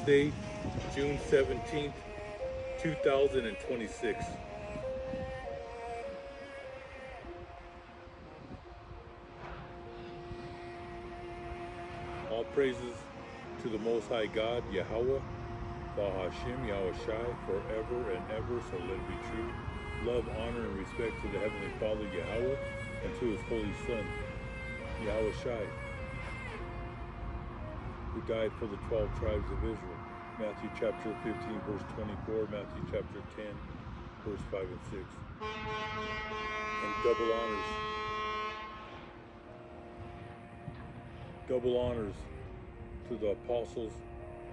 Wednesday, June 17th, 2026. All praises to the Most High God, Yahweh, Bahashim, Yahweh Shai, forever and ever, so let it be true. Love, honor, and respect to the Heavenly Father, Yahweh, and to His Holy Son, Yahweh Shai, who died for the 12 tribes of Israel. Matthew chapter 15, verse 24, Matthew chapter 10, verse 5 and 6. And double honors to the apostles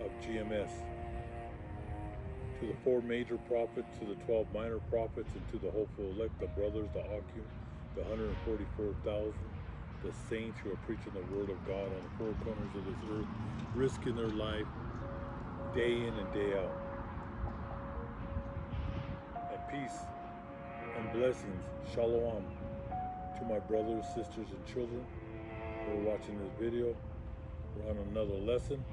of GMS, to the 4 major prophets, to the 12 minor prophets, and to the hopeful elect, the brothers, the Akim, the 144,000, the saints who are preaching the word of God on the 4 corners of this earth, risking their life day in and day out. And peace and blessings, shalom, to my brothers, sisters, and children who are watching this video. We're on another lesson.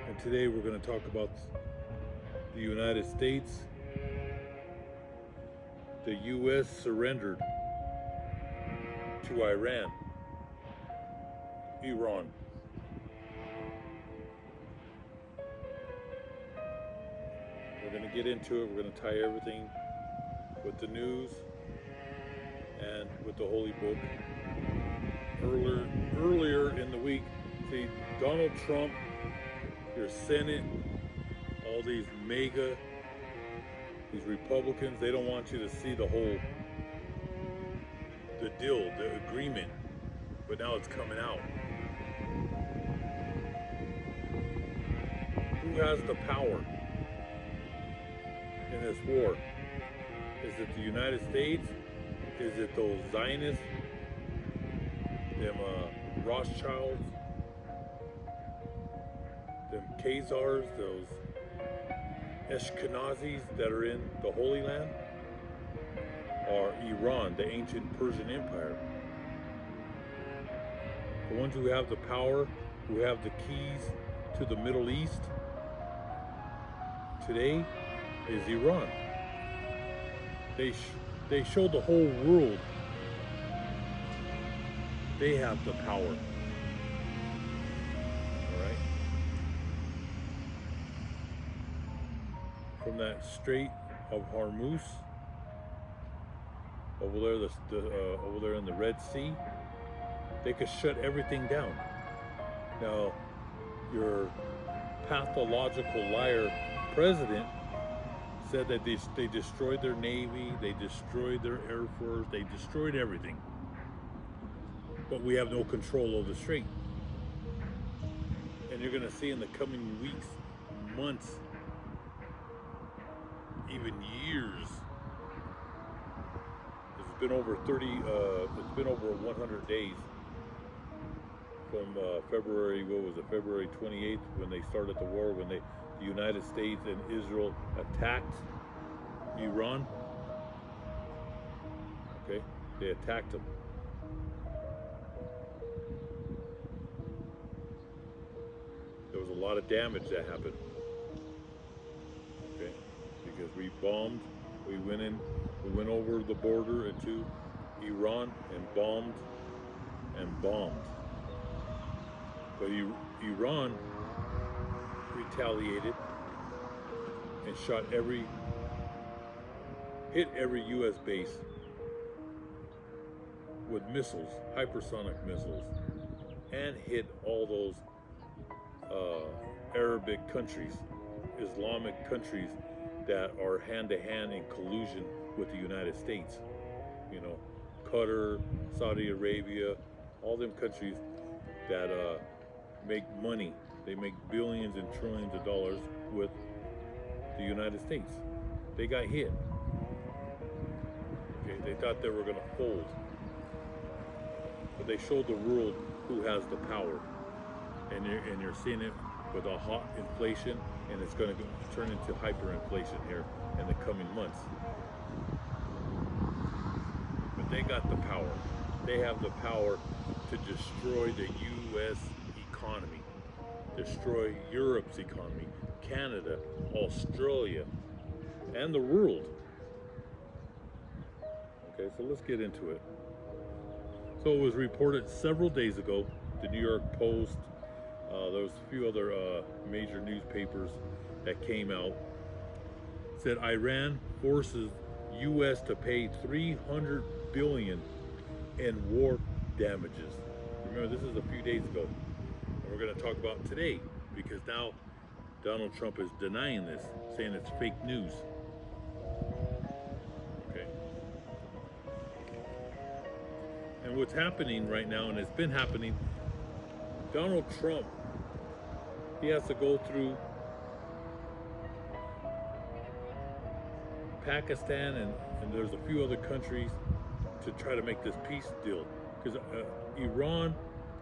And today we're going to talk about the United States. The U.S. surrendered to Iran. We're going to get into it. We're going to tie everything with the news and with the Holy Book. Earlier in the week, see, Donald Trump, your Senate, all these MAGA, these Republicans, they don't want you to see the deal, the agreement, but now it's coming out. Who has the power in this war? Is it the United States? Is it those Zionists, them Rothschilds, them Khazars, those Ashkenazis that are in the Holy Land? Or Iran, the ancient Persian Empire? The ones who have the power, who have the keys to the Middle East today is Iran. They show the whole world they have the power. Alright? From that Strait of Hormuz, over there in the Red Sea, they could shut everything down. Now, your pathological liar president said that they destroyed their Navy, they destroyed their Air Force, they destroyed everything. But we have no control over the strait. And you're going to see in the coming weeks, months, even years. It's been over 100 days from February 28th, when they started the war, when the United States and Israel attacked Iran. Okay, they attacked them. There was a lot of damage that happened. Okay, because we bombed, we went over the border into Iran and bombed. But Iran retaliated and hit every U.S. base with missiles, hypersonic missiles, and hit all those Arabic countries, Islamic countries that are hand-to-hand in collusion with the United States. You know, Qatar, Saudi Arabia, all them countries that make money. They make billions and trillions of dollars with the United States. They got hit. Okay, they thought they were going to fold. But they showed the world who has the power. And you're seeing it with a hot inflation, and it's going to turn into hyperinflation here in the coming months. But they got the power. They have the power to destroy the U.S. economy. destroy Europe's economy, Canada, Australia, and the world. Okay, so let's get into it. So it was reported several days ago, the New York Post, there was a few other major newspapers that came out, said Iran forces U.S. to pay $300 billion in war damages. Remember, this is a few days ago. And we're going to talk about today, because now Donald Trump is denying this, saying it's fake news. Okay. And what's happening right now, and it's been happening, Donald Trump, he has to go through Pakistan and there's a few other countries to try to make this peace deal. Because Iran,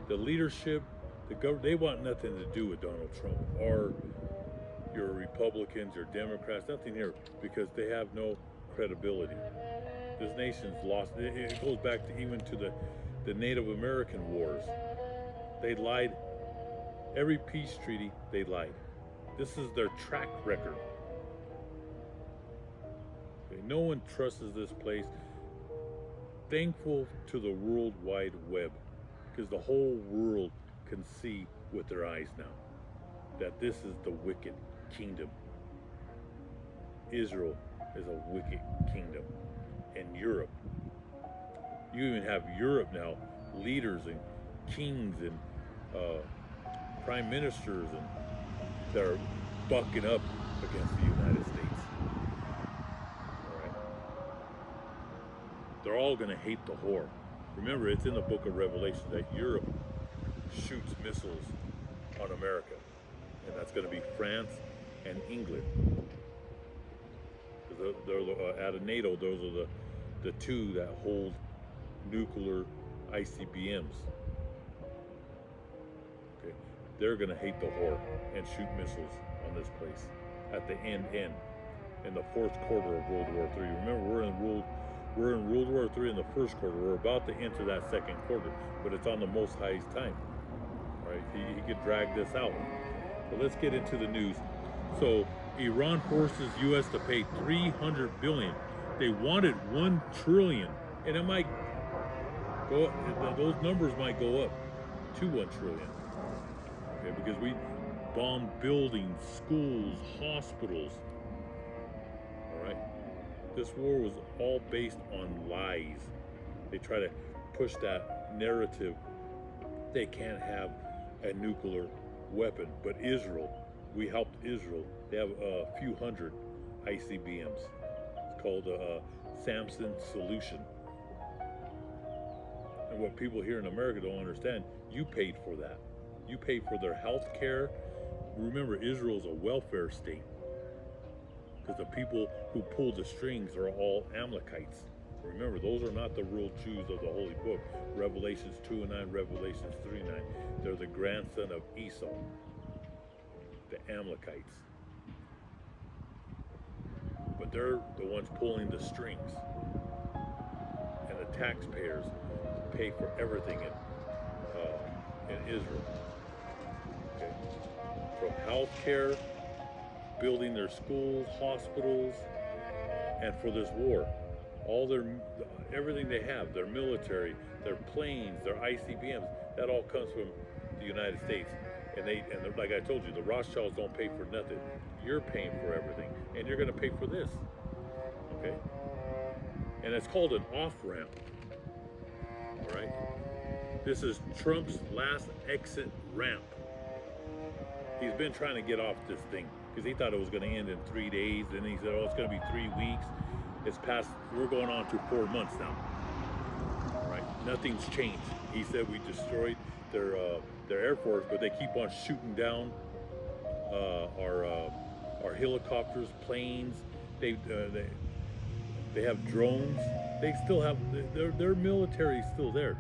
the leadership, the government, they want nothing to do with Donald Trump or your Republicans, your Democrats, nothing here, because they have no credibility. This nation's lost. It goes back to even to the Native American wars. They lied. Every peace treaty, they lied. This is their track record. Okay, no one trusts this place. Thankful to the World Wide Web, because the whole world can see with their eyes now that this is the wicked kingdom. Israel is a wicked kingdom. And Europe. You even have Europe now, leaders and kings and prime ministers and that are bucking up against the United States. All right. They're all going to hate the whore. Remember, it's in the book of Revelation that Europe shoots missiles on America. And that's going to be France and England. They're out of NATO, those are the two that hold nuclear ICBMs. Okay, they're going to hate the whore and shoot missiles on this place at the end, in the fourth quarter of World War III. Remember, we're in World War III in the first quarter. We're about to enter that second quarter, but it's on the Most High's time. All right, he could drag this out. But let's get into the news. So Iran forces U.S. to pay $300 billion. They wanted $1 trillion, and it might go up. Those numbers might go up to $1 trillion. Okay, because we bombed buildings, schools, hospitals. All right, this war was all based on lies. They try to push that narrative. They can't have a nuclear weapon, but Israel. We helped Israel. They have a few hundred ICBMs. It's called a Samson solution. And what people here in America don't understand, you paid for that. You paid for their health care. Remember, Israel's a welfare state, because the people who pull the strings are all Amalekites. Remember, those are not the real Jews of the Holy Book. Revelations 2:9, Revelations 3:9. They're the grandson of Esau, the Amalekites. But they're the ones pulling the strings. And the taxpayers pay for everything in Israel. Okay? From health care, building their schools, hospitals, and for this war. Everything they have, their military, their planes, their ICBMs, that all comes from the United States. And like I told you, the Rothschilds don't pay for nothing. You're paying for everything, and you're going to pay for this. Okay? And it's called an off-ramp. All right? This is Trump's last exit ramp. He's been trying to get off this thing because he thought it was going to end in 3 days. Then he said, oh, it's going to be 3 weeks. It's past, we're going on to 4 months now. All right? Nothing's changed. He said we destroyed their Air Force, but they keep on shooting down our helicopters, planes. They have drones. They still have their military is still there.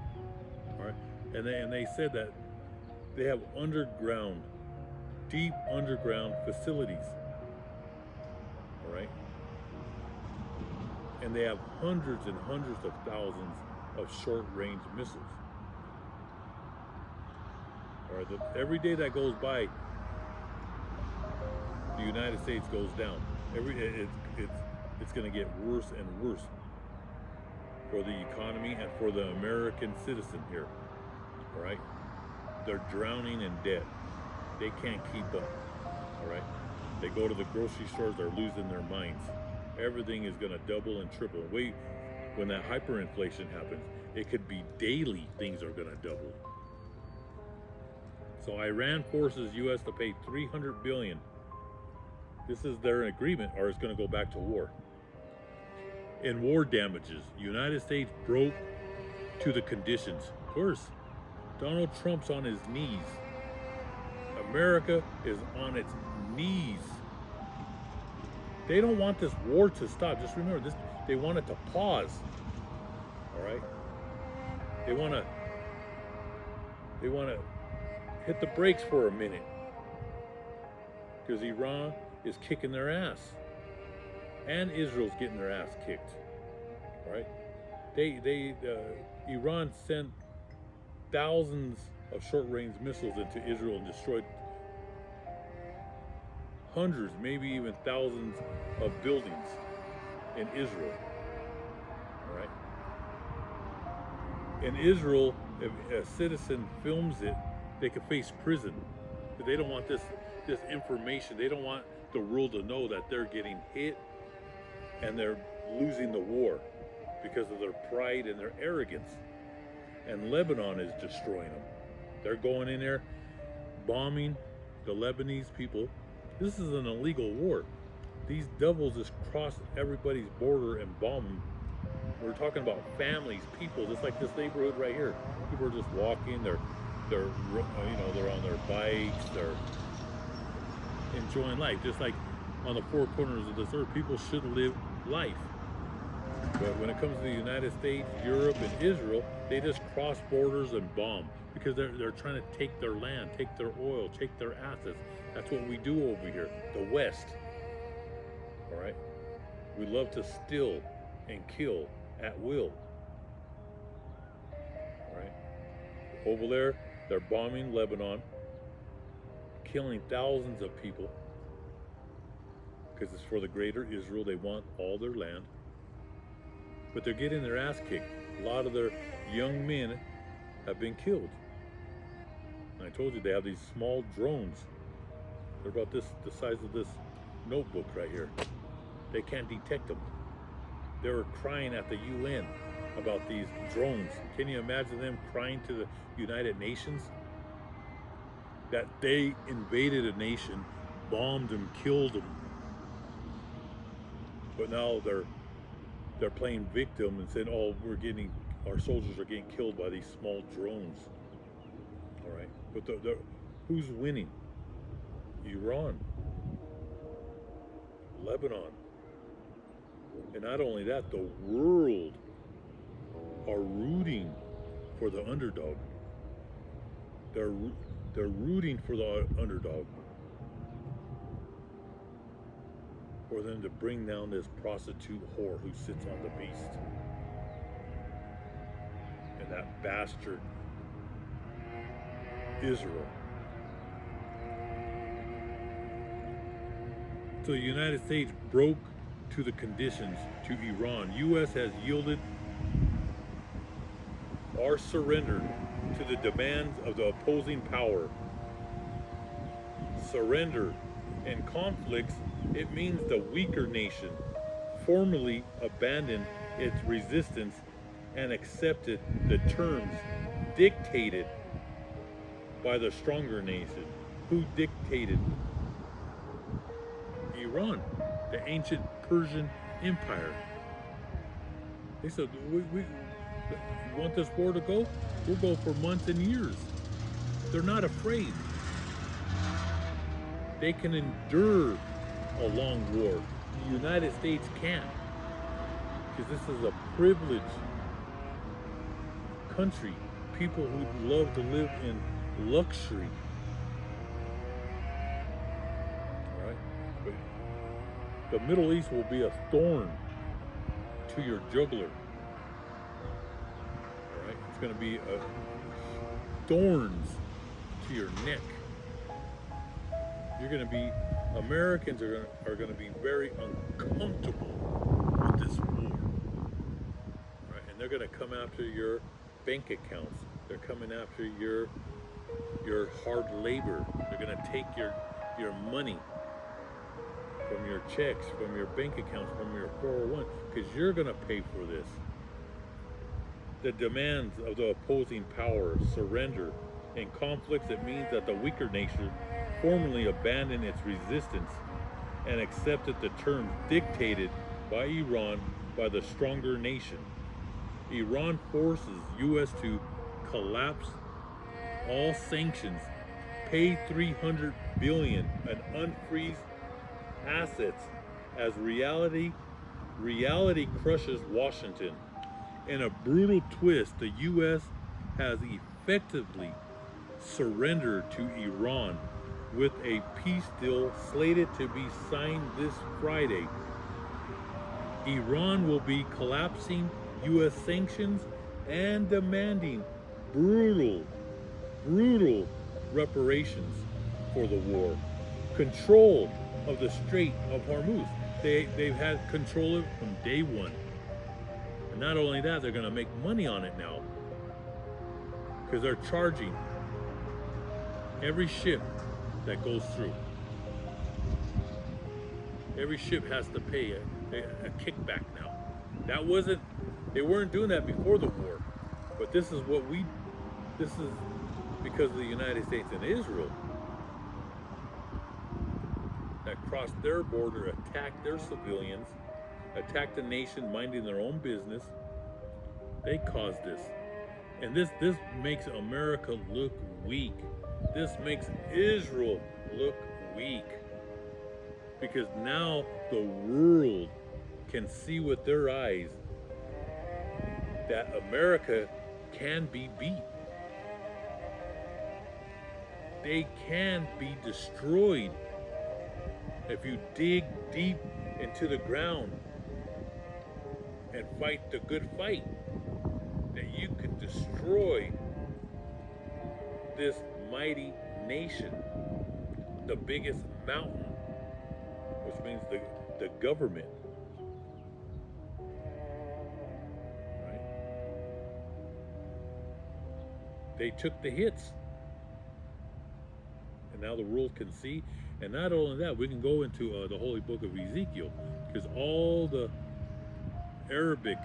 All right, and they said that they have deep underground facilities. All right, and they have hundreds and hundreds of thousands of short-range missiles. All All right, every day that goes by, the United States goes down. It's going to get worse and worse for the economy and for the American citizen here. All right, they're drowning in debt. They can't keep up. All right, they go to the grocery stores, they're losing their minds. Everything is going to double and triple. Wait, when that hyperinflation happens, it could be daily things are going to double. So Iran forces U.S. to pay $300 billion. This is their agreement, or it's going to go back to war. In war damages, United States broke to the conditions. Of course, Donald Trump's on his knees. America is on its knees. They don't want this war to stop. Just remember this, they want it to pause. All right? They want to hit the brakes for a minute. Because Iran is kicking their ass. And Israel's getting their ass kicked. All right? Iran sent thousands of short-range missiles into Israel and destroyed hundreds, maybe even thousands of buildings in Israel. All right? In Israel, if a citizen films it, they could face prison. They don't want this information. They don't want the world to know that they're getting hit and they're losing the war because of their pride and their arrogance. And Lebanon is destroying them. They're going in there, bombing the Lebanese people. This is an illegal war. These devils just cross everybody's border and bomb them. We're talking about families, people, just like this neighborhood right here. People are just walking. They're on their bikes. They're enjoying life, just like on the four corners of this earth. People should live life. But when it comes to the United States, Europe, and Israel, they just cross borders and bomb because they're trying to take their land, take their oil, take their assets. That's what we do over here, the West. All right? We love to steal and kill at will. All right? Over there, they're bombing Lebanon, killing thousands of people because it's for the greater Israel. They want all their land. But they're getting their ass kicked. A lot of their young men have been killed. And I told you they have these small drones. They're about the size of this notebook right here. They can't detect them. They were crying at the UN about these drones. Can you imagine them crying to the United Nations that they invaded a nation, bombed them, killed them, but now they're playing victim and saying, "Oh, our soldiers are getting killed by these small drones." All right, but who's winning? Iran, Lebanon, and not only that, the world are rooting for the underdog. They're rooting for the underdog, for them to bring down this prostitute whore who sits on the beast, and that bastard Israel. So the United States broke to the conditions to Iran. U.S. has yielded or surrendered to the demands of the opposing power. Surrender in conflicts, it means the weaker nation formally abandoned its resistance and accepted the terms dictated by the stronger nation. Who dictated? Iran, the ancient Persian Empire. They said, we want this war to go? We'll go for months and years. They're not afraid. They can endure a long war. The United States can't. Because this is a privileged country. People who love to live in luxury. All right? But the Middle East will be a thorn to your jugular. All right? It's going to be thorns to your neck. Americans are going to be very uncomfortable with this war, right? And they're going to come after your bank accounts. They're coming after your hard labor. They're going to take your money from your checks, from your bank accounts, from your 401, because you're going to pay for this. The demands of the opposing power surrender. In conflicts, it means that the weaker nation formally abandoned its resistance and accepted the terms dictated by Iran by the stronger nation. Iran forces U.S. to collapse all sanctions, pay $300 billion, and unfreeze assets as reality crushes Washington. In a brutal twist, the U.S. has effectively surrendered to Iran with a peace deal slated to be signed this Friday. Iran will be collapsing U.S. sanctions and demanding brutal reparations for the war. Control of the Strait of Hormuz. They've had control of it from day one. And not only that, they're going to make money on it now, because they're charging every ship that goes through. Every ship has to pay a kickback now. They weren't doing that before the war, but this is because of the United States and Israel that crossed their border, attacked their civilians, attacked a nation minding their own business. They caused this. And this makes America look weak. This makes Israel look weak. Because now the world can see with their eyes that America can be beat. They can be destroyed if you dig deep into the ground and fight the good fight. That you can destroy this mighty nation, the biggest mountain, which means the government. Right? They took the hits. And now the world can see. And not only that, we can go into the holy book of Ezekiel, because all the Arabic,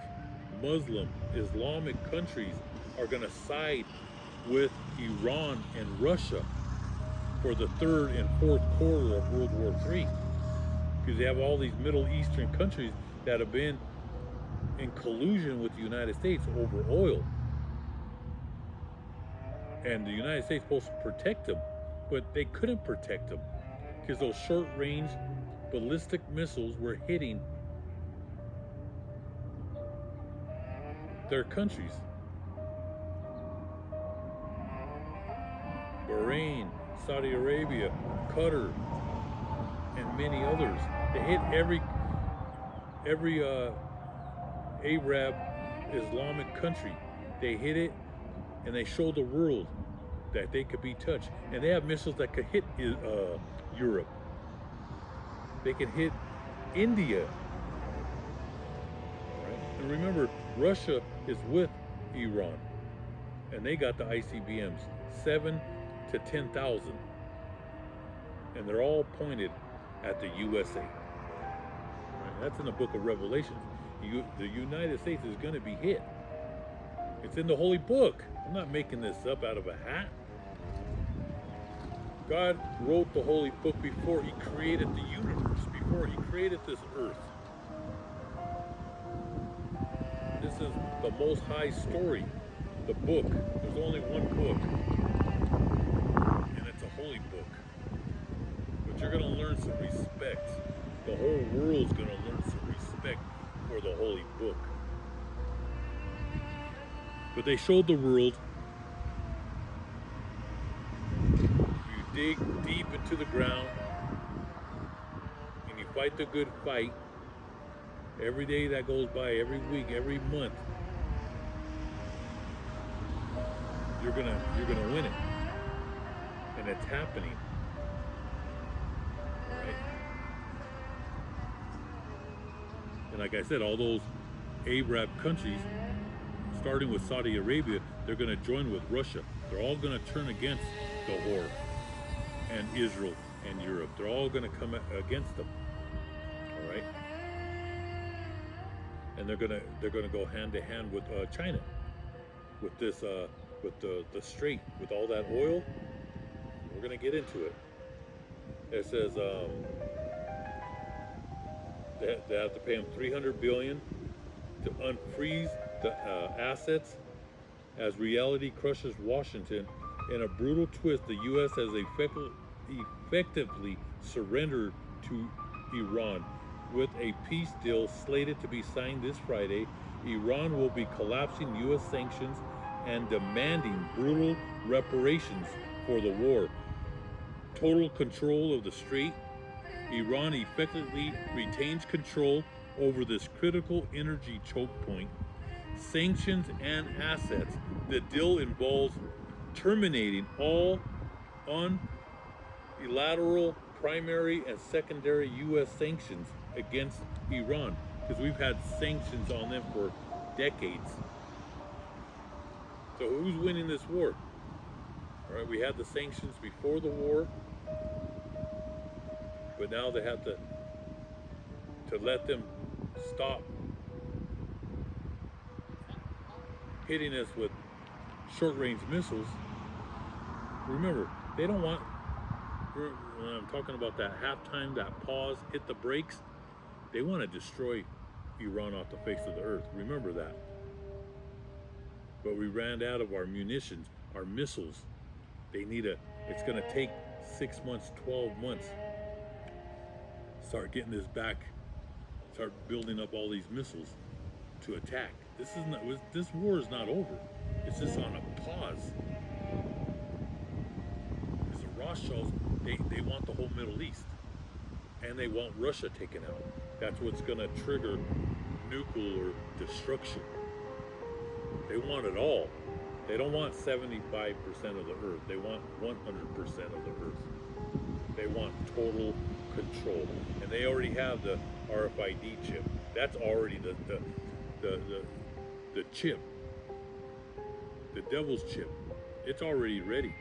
Muslim, Islamic countries are going to side with Iran and Russia for the third and fourth quarter of World War III, because they have all these Middle Eastern countries that have been in collusion with the United States over oil. And the United States was supposed to protect them, but they couldn't protect them because those short-range ballistic missiles were hitting their countries. Bahrain, Saudi Arabia, Qatar, and many others. They hit every Arab Islamic country. They hit it, and they showed the world that they could be touched. And they have missiles that could hit Europe. They can hit India. Right? And remember, Russia is with Iran, and they got the ICBMs, 7 to 10,000, and they're all pointed at the USA. Right? That's in the book of Revelations. The United States is going to be hit. It's in the holy book. I'm not making this up out of a hat. God wrote the holy book before he created the universe, before he created this earth. This is the Most High story, the book. There's only one book, and it's a holy book. But you're going to learn some respect. The whole world's going to learn some respect for the holy book. But they showed the world, if you dig deep into the ground and you fight the good fight, every day that goes by, every week, every month, you're gonna win it. and it's happening. Right? And like I said, all those Arab countries, starting with Saudi Arabia, they're going to join with Russia. They're all going to turn against the war and Israel and Europe. They're all going to come against them. All right, and they're gonna go hand to hand with China, with this with the strait, with all that oil. We're gonna get into it. It says they have to pay them $300 billion to unfreeze the assets as reality crushes Washington. In a brutal twist, the U.S. has effectively surrendered to Iran. With a peace deal slated to be signed this Friday, Iran will be collapsing U.S. sanctions and demanding brutal reparations for the war. Total control of the strait. Iran effectively retains control over this critical energy choke point. Sanctions and assets. The deal involves terminating all unilateral primary and secondary U.S. sanctions against Iran, because we've had sanctions on them for decades. So who's winning this war? All right, we had the sanctions before the war, but now they have to let them stop hitting us with short-range missiles. Remember, they don't want, when I'm talking about that halftime, that pause, hit the brakes, they want to destroy Iran off the face of the earth. Remember that. But we ran out of our munitions, our missiles. It's going to take 6 months, 12 months. Start getting this back, start building up all these missiles to attack. This war is not over. It's just on a pause. Because the Rothschilds, they want the whole Middle East. And they want Russia taken out. That's what's going to trigger nuclear destruction. They want it all. They don't want 75% of the earth. They want 100% of the earth. They want total control. And they already have the RFID chip. That's already the chip. The devil's chip. It's already ready.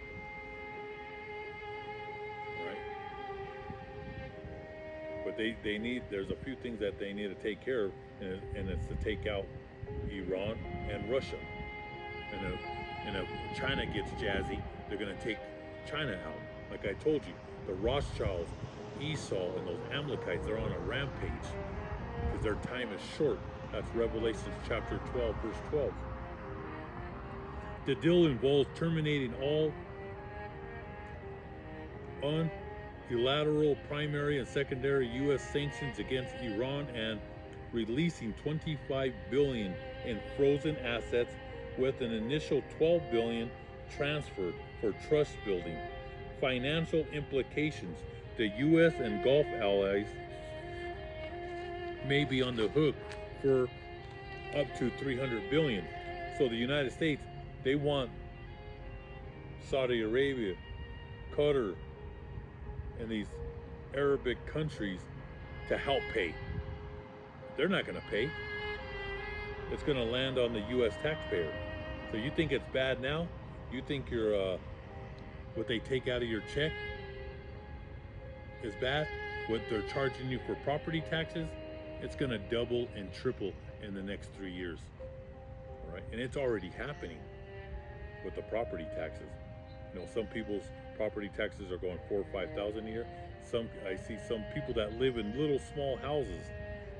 But there's a few things that they need to take care of, and it's to take out Iran and Russia. And if China gets jazzy, they're going to take China out. Like I told you, the Rothschilds, Esau, and those Amalekites, they're on a rampage because their time is short. That's Revelation chapter 12, verse 12. The deal involves terminating all unilateral primary and secondary U.S. sanctions against Iran and releasing $25 billion in frozen assets, with an initial $12 billion transferred for trust building. Financial implications: the U.S. and Gulf allies may be on the hook for up to $300 billion. So the United States, they want Saudi Arabia, Qatar, and these Arabic countries to help pay. They're not going to pay. It's going to land on the U.S. taxpayer. So you think it's bad now? You think what they take out of your check is bad? What they're charging you for property taxes? It's going to double and triple in the next 3 years. All right? And it's already happening with the property taxes. You know, some people's property taxes are going $4,000 or $5,000 a year. I see some people that live in little small houses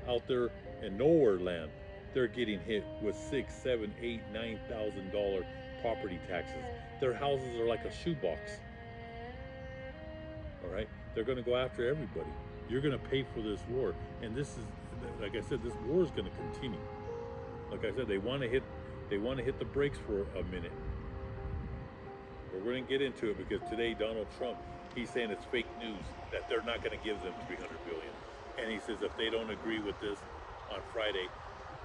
out there in nowhere land. They're getting hit with $6,000, $7,000, $8,000, $9,000 property taxes. Their houses are like a shoebox. All right, they're going to go after everybody. You're going to pay for this war, and this is, like I said, this war is going to continue. Like I said, they want to hit the brakes for a minute. But we're going to get into it because today Donald Trump, he's saying it's fake news that they're not going to give them $300 billion, and he says if they don't agree with this on Friday,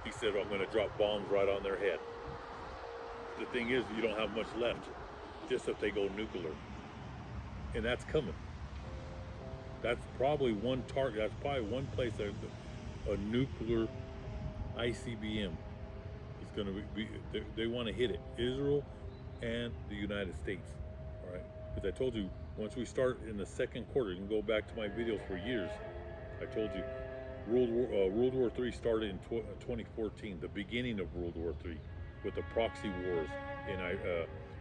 he said, I'm going to drop bombs right on their head. The thing is, you don't have much left, just if they go nuclear. and that's coming. That's probably one target. That's probably one place that a nuclear ICBM is going to be. They want to hit it. Israel and the United States. All right, because I told you once we start in the second quarter, you can go back to my videos for years. I told you World War III started in 2014, the beginning of World War III, with the proxy wars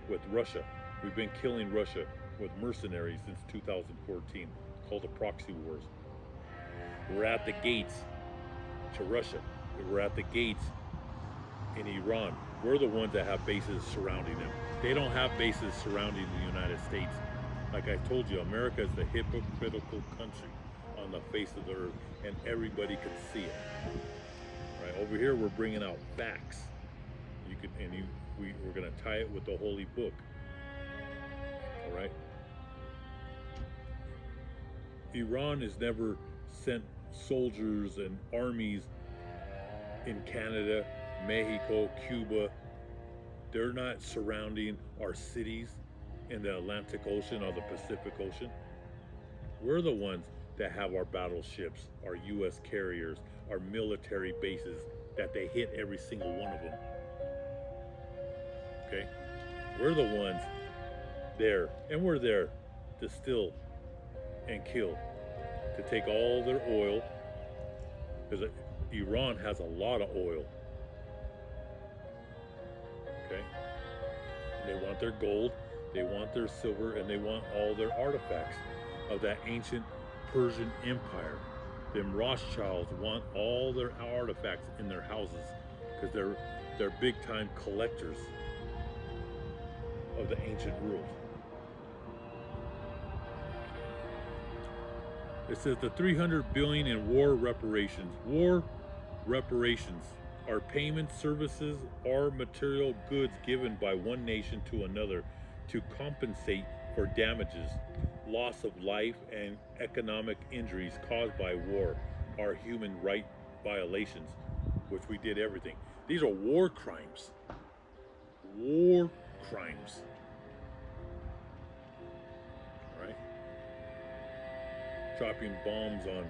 with Russia. We've been killing Russia with mercenaries since 2014, called the proxy wars. We're at the gates to Russia. We're at the gates in Iran. We're the ones that have bases surrounding them. They don't have bases surrounding the United States. Like I told you, America is the hypocritical country on the face of the earth, and everybody can see it. Right over here, we're bringing out facts. We're going to tie it with the Holy Book. All right. Iran has never sent soldiers and armies in Canada, Mexico, Cuba. They're not surrounding our cities in the Atlantic Ocean or the Pacific Ocean. We're the ones that have our battleships, our U.S. carriers, our military bases that they hit every single one of them. Okay? We're the ones there, and we're there to steal and kill, to take all their oil, because Iran has a lot of oil. Okay? And they want their gold, they want their silver, and they want all their artifacts of that ancient Persian Empire. Them Rothschilds want all their artifacts in their houses because they're big time collectors of the ancient world. It says the $300 billion in war reparations. War reparations are payment services or material goods given by one nation to another to compensate for damages, loss of life, and economic injuries caused by war or human right violations, which we did everything. These are war crimes. War crimes. All right? Dropping bombs on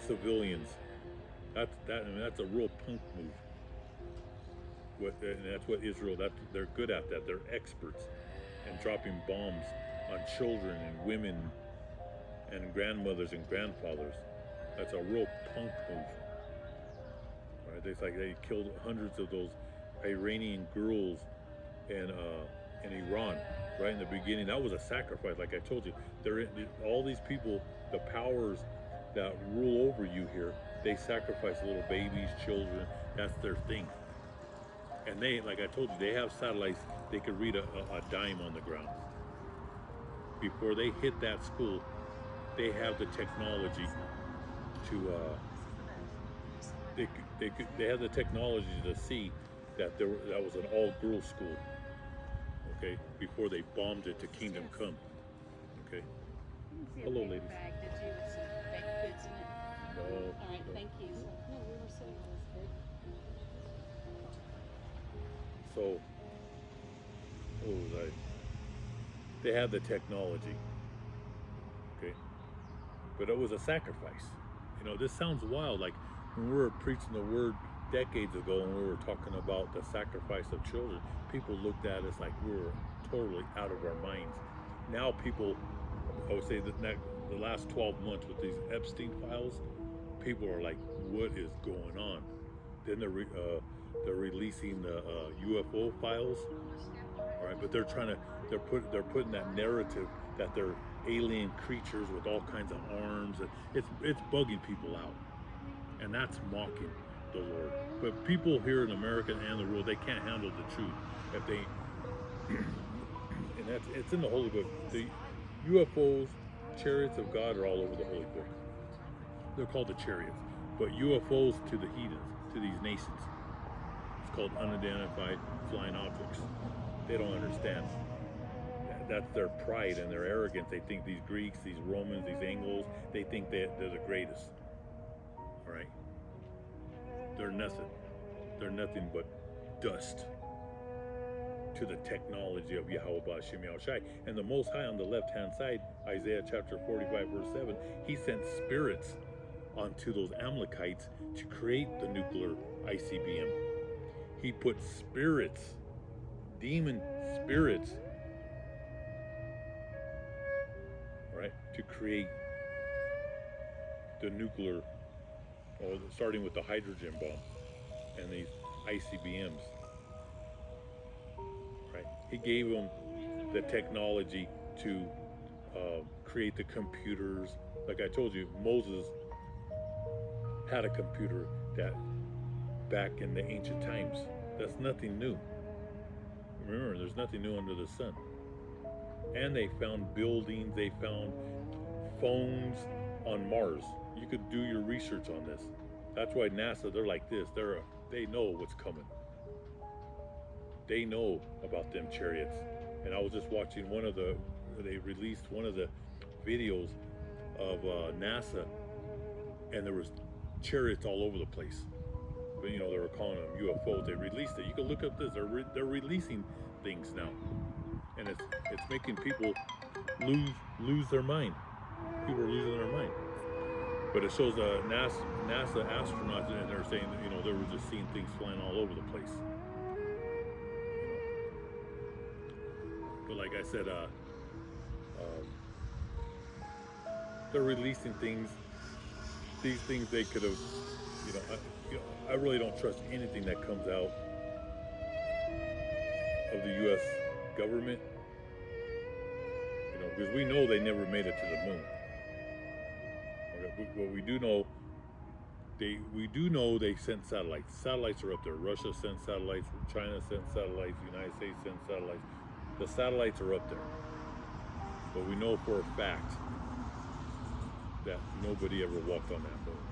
civilians. That's a real punk move. And that's what Israel, they're good at that. They're experts in dropping bombs on children and women and grandmothers and grandfathers. That's a real punk move. Right? It's like they killed hundreds of those Iranian girls in Iran right in the beginning. That was a sacrifice. Like I told you, all these people, the powers that rule over you here, they sacrifice little babies, children. That's their thing. And they, like I told you, they have satellites. They could read a dime on the ground. Before they hit that school, they have the technology to they have the technology to see that that was an all-girls school. Okay, before they bombed it to Kingdom Come. Okay. Hello, ladies. Bag, did you, with some baked goods in it? No. All right, thank you. No, we were sitting on this bed. So, what was I? They had the technology. Okay. But it was a sacrifice. You know, this sounds wild. Like when we were preaching the word decades ago and we were talking about the sacrifice of children, people looked at us like we were totally out of our minds. Now people, I would say that the last 12 months with these Epstein files, people are like, what is going on? Then they're releasing the UFO files, all right? But they're putting that narrative that they're alien creatures with all kinds of arms. It's bugging people out, and that's mocking the Lord. But people here in America and the world, they can't handle the truth. If they, and it's in the Holy Book. The UFOs, chariots of God, are all over the Holy Book. They're called the chariots, but UFOs to the heathens, to these nations, it's called unidentified flying objects. They don't understand. That's their pride and their arrogance. They think these Greeks, these Romans, these Anglos, they think they're the greatest. All right? They're nothing. They're nothing but dust. to the technology of Yahweh Ba'Shem Yahushai. And the Most High on the left-hand side, Isaiah chapter 45, verse 7, he sent spirits onto those Amalekites to create the nuclear ICBM. He put spirits, demon spirits, right, to create the nuclear, starting with the hydrogen bomb and these ICBMs. Right? He gave them the technology to create the computers. Like I told you, Moses had a computer that back in the ancient times. That's nothing new. Remember, there's nothing new under the sun. And they found buildings, they found phones on Mars. You could do your research on this. That's why NASA, they're like this. They know what's coming. They know about them chariots. And I was just watching they released one of the videos of NASA, and there was chariots all over the place. But they were calling them UFOs. They released it. You can look up this. They're releasing things now, and it's making people lose their mind. People are losing their mind. But it shows NASA astronauts, and they're saying that they were just seeing things flying all over the place. But like I said, they're releasing things. These things they could have, I really don't trust anything that comes out of the U.S. government, because we know they never made it to the moon. Okay, but we do know they sent satellites. Satellites are up there. Russia sent satellites. China sent satellites. The United States sent satellites. The satellites are up there. But we know for a fact that nobody ever walked on that boat.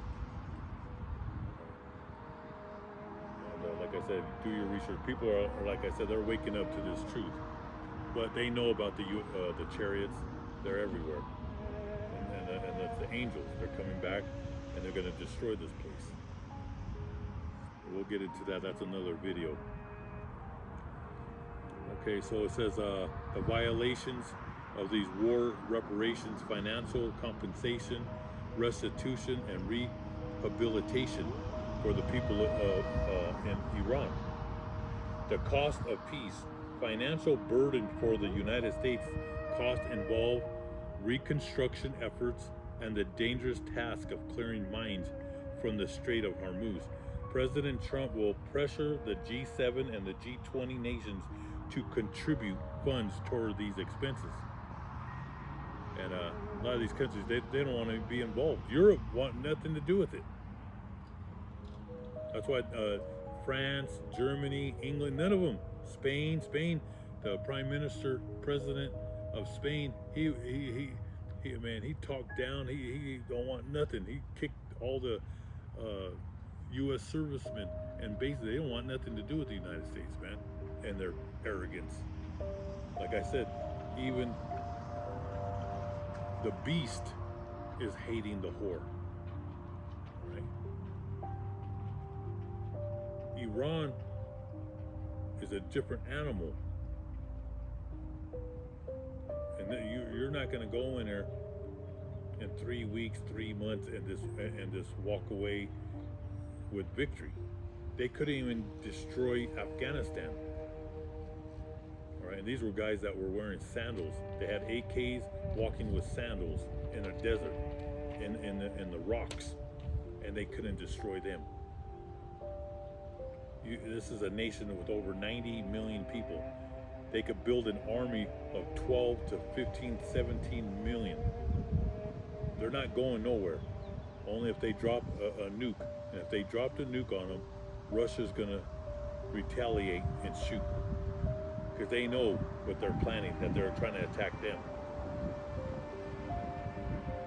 And like I said, do your research. People are, like I said, they're waking up to this truth. But they know about the chariots. They're everywhere. And that's the angels. They're coming back, and they're going to destroy this place. We'll get into that. That's another video. Okay, so it says the violations of these war reparations, financial compensation, restitution, and rehabilitation for the people in Iran. The cost of peace, financial burden for the United States, cost involve reconstruction efforts and the dangerous task of clearing mines from the Strait of Hormuz. President Trump will pressure the G7 and the G20 nations to contribute funds toward these expenses. And a lot of these countries, they don't want to be involved. Europe want nothing to do with it. That's why France, Germany, England, none of them. Spain, the Prime Minister, President of Spain, he talked down. He don't want nothing. He kicked all the U.S. servicemen, and basically they don't want nothing to do with the United States, man, and their arrogance. Like I said, even the beast is hating the whore, right? Iran is a different animal, and you're not going to go in there in 3 weeks, 3 months, and just walk away with victory. They couldn't even destroy Afghanistan. All right, and these were guys that were wearing sandals. They had AKs walking with sandals in a desert, in the rocks, and they couldn't destroy them. This is a nation with over 90 million people. They could build an army of 12 to 15, 17 million. They're not going nowhere. Only if they drop a nuke. And if they dropped a nuke on them, Russia's gonna retaliate and shoot. Because they know what they're planning, that they're trying to attack them.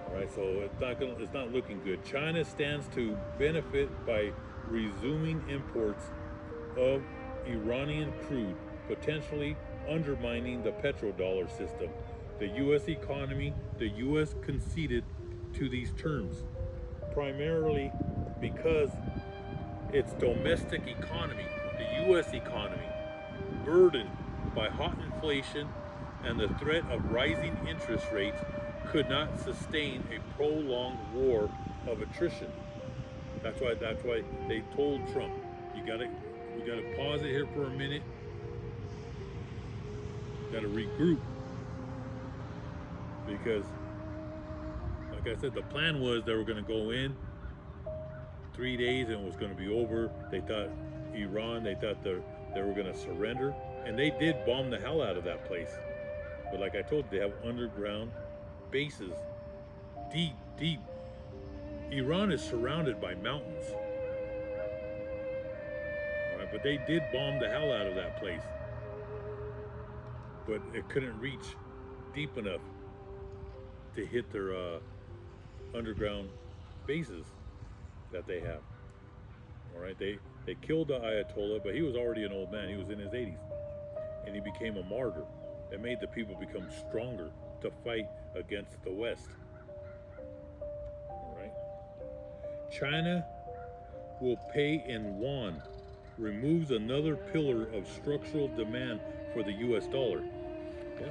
All right, so it's not looking good. China stands to benefit by resuming imports of Iranian crude, potentially undermining the petrodollar system. The U.S. economy, the U.S. conceded to these terms, primarily because its domestic economy, the U.S. economy, burdened by hot inflation and the threat of rising interest rates could not sustain a prolonged war of attrition. That's why they told Trump, we gotta pause it here for a minute, gotta regroup, because like I said, the plan was they were gonna go in 3 days and it was gonna be over. They thought Iran, they thought they were gonna surrender, and they did bomb the hell out of that place. But like I told you, they have underground bases, deep. Iran is surrounded by mountains. All right, but they did bomb the hell out of that place. But it couldn't reach deep enough to hit their underground bases that they have. All right, they killed the Ayatollah, but he was already an old man. He was in his 80s, and he became a martyr. It made the people become stronger to fight against the West. All right. China will pay in yuan, removes another pillar of structural demand for the U.S. dollar. Yeah.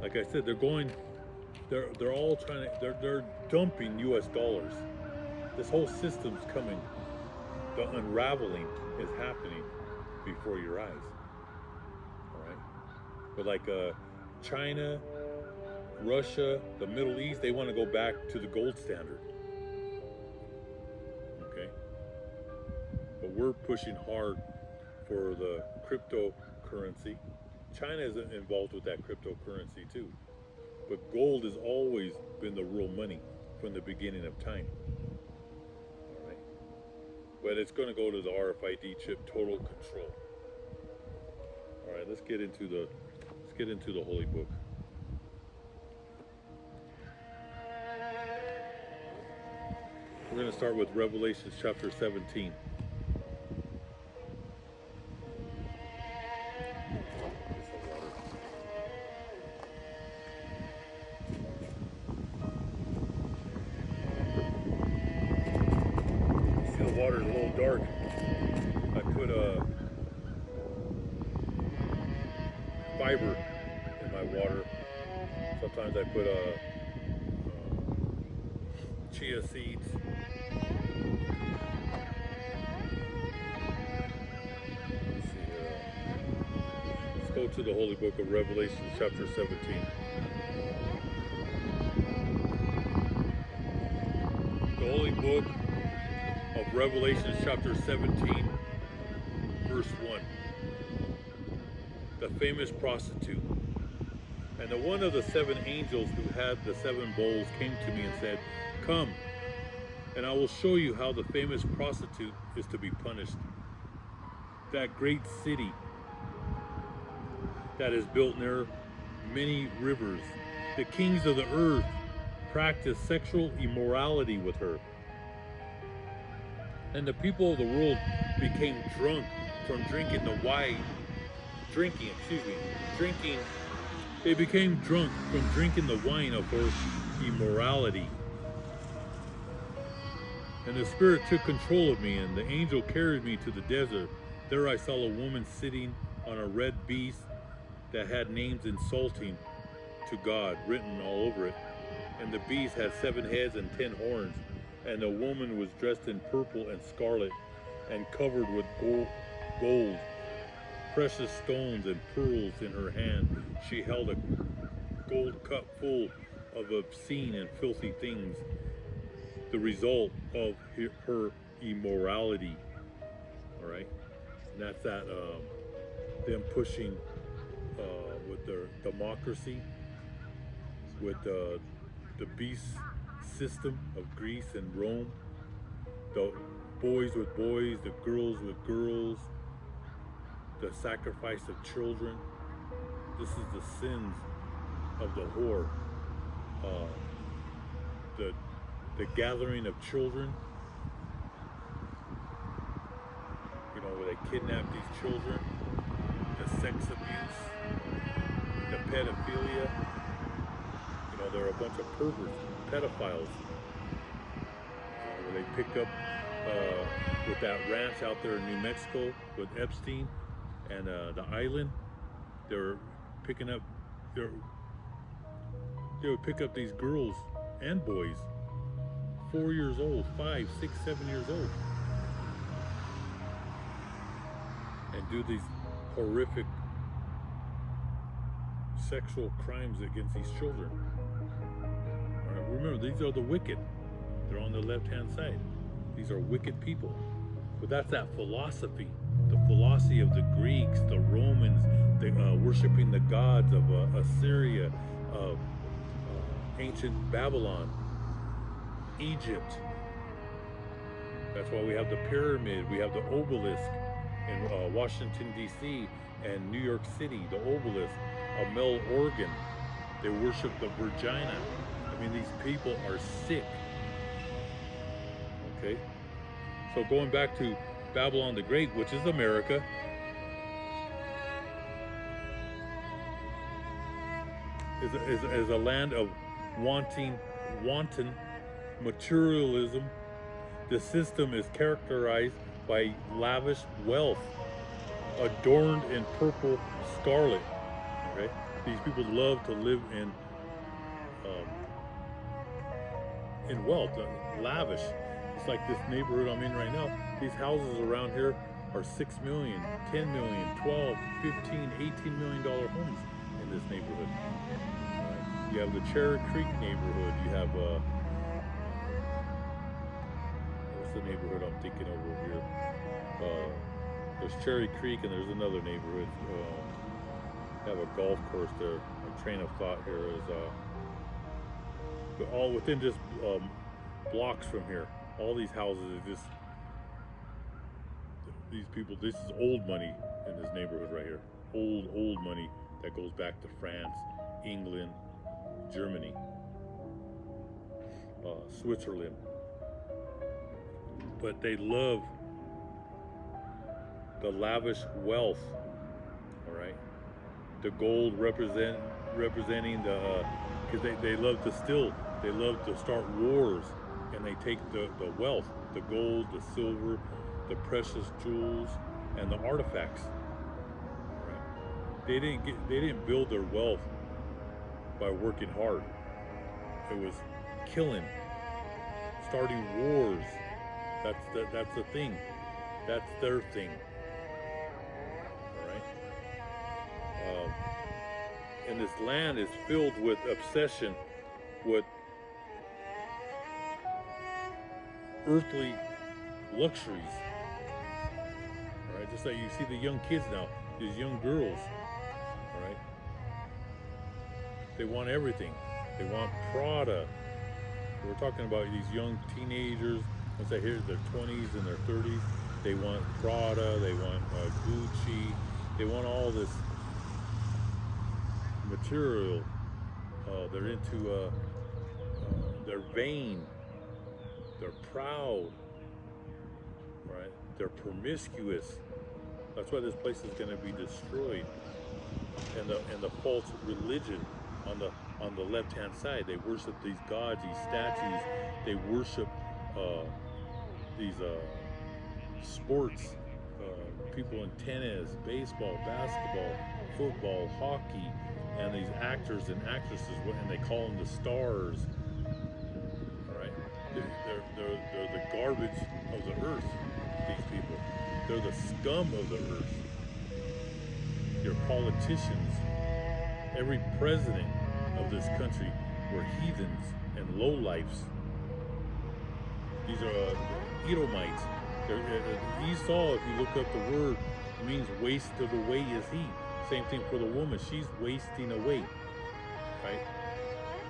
Like I said, they're all trying to, they're dumping U.S. dollars. This whole system's coming. The unraveling is happening before your eyes. All right. But like China, Russia, the Middle East, they want to go back to the gold standard. Okay. But we're pushing hard for the cryptocurrency. China is involved with that cryptocurrency too. But gold has always been the real money from the beginning of time. All right. But it's going to go to the RFID chip, total control. All right, let's get into the Holy Book. We're going to start with Revelation chapter 17. See, the water is a little dark. I put a fiber in my water. Sometimes I put chia seeds. Let's go to the Holy Book of Revelation, chapter 17. The Holy Book of Revelation, chapter 17, verse 1. The famous prostitute. And the one of the seven angels who had the seven bowls came to me and said, "Come, and I will show you how the famous prostitute is to be punished. That great city that is built near many rivers. The kings of the earth practice sexual immorality with her. And the people of the world became drunk from drinking the wine. They became drunk from drinking the wine of her immorality. And the Spirit took control of me, and the angel carried me to the desert. There I saw a woman sitting on a red beast that had names insulting to God written all over it. And the beast had 7 heads and 10 horns. And the woman was dressed in purple and scarlet and covered with gold, precious stones and pearls in her hand. She held a gold cup full of obscene and filthy things, the result of her immorality. All right, and that's that them pushing with their democracy, with the beast system of Greece and Rome, the boys with boys, the girls with girls, the sacrifice of children. This is the sins of the whore. The gathering of children, you know, where they kidnap these children, the sex abuse, the pedophilia. You know, there are a bunch of perverts, pedophiles, where they picked up with that ranch out there in New Mexico with Epstein and the island. They're picking up, they would pick up these girls and boys, 4 years old, 5, 6, 7 years old, and do these horrific sexual crimes against these children. All right, remember, these are the wicked. They're on the left-hand side. These are wicked people. But that's that philosophy, the philosophy of the Greeks, the Romans, worshiping the gods of Assyria, of ancient Babylon, Egypt. That's why we have the pyramid, we have the obelisk in Washington, D.C., and New York City, the obelisk, Mel, Oregon. They worship the Virgina. I mean, these people are sick. Okay? So going back to Babylon the Great, which is America, is a land of wanton materialism. The system is characterized by lavish wealth, adorned in purple scarlet. Okay, these people love to live in wealth, lavish. It's like this neighborhood I'm in right now. These houses around here are $6 million, $10 million, $12, $15, $18 million homes in this neighborhood. You have the Cherry Creek neighborhood. You have what's the neighborhood I'm thinking of over here? There's Cherry Creek, and there's another neighborhood. Have a golf course there. My train of thought here is but all within just blocks from here. All these houses are just, these people, this is old money in this neighborhood right here. Old money that goes back to France, England, Germany, Switzerland. But they love the lavish wealth, all right? The gold representing the, because they love to steal, they love to start wars, and they take the wealth, the gold, the silver, the precious jewels, and the artifacts. All right? They didn't build their wealth by working hard. It was killing, starting wars. That's the thing. That's their thing. All right. And this land is filled with obsession with earthly luxuries. All right, just like you see the young kids now, these young girls. All right, they want everything. They want Prada. We're talking about these young teenagers. Once they hit their 20s and their 30s, they want Prada. They want Gucci. They want all this material. They're into. They're vain. They're proud, right? They're promiscuous. That's why this place is going to be destroyed. And the false religion on the left-hand side, they worship these gods, these statues. They worship these sports, people in tennis, baseball, basketball, football, hockey, and these actors and actresses, and they call them the stars. They're the garbage of the earth, these people. They're the scum of the earth. Your politicians, every president of this country were heathens and lowlifes. These are Edomites. Esau, if you look up the word, means wasted away is he. Same thing for the woman. She's wasting away, right?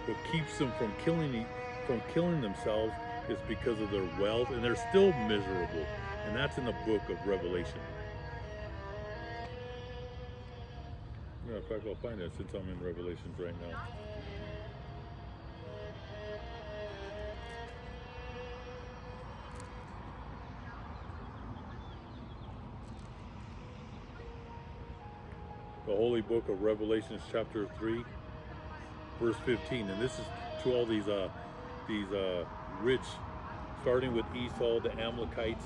What keeps them from killing themselves is because of their wealth, and they're still miserable. And that's in the book of Revelation. Yeah, in fact, I'll find it since I'm in Revelations right now. The holy book of Revelations, chapter 3, verse 15. And this is to all these rich, starting with Esau, the Amalekites,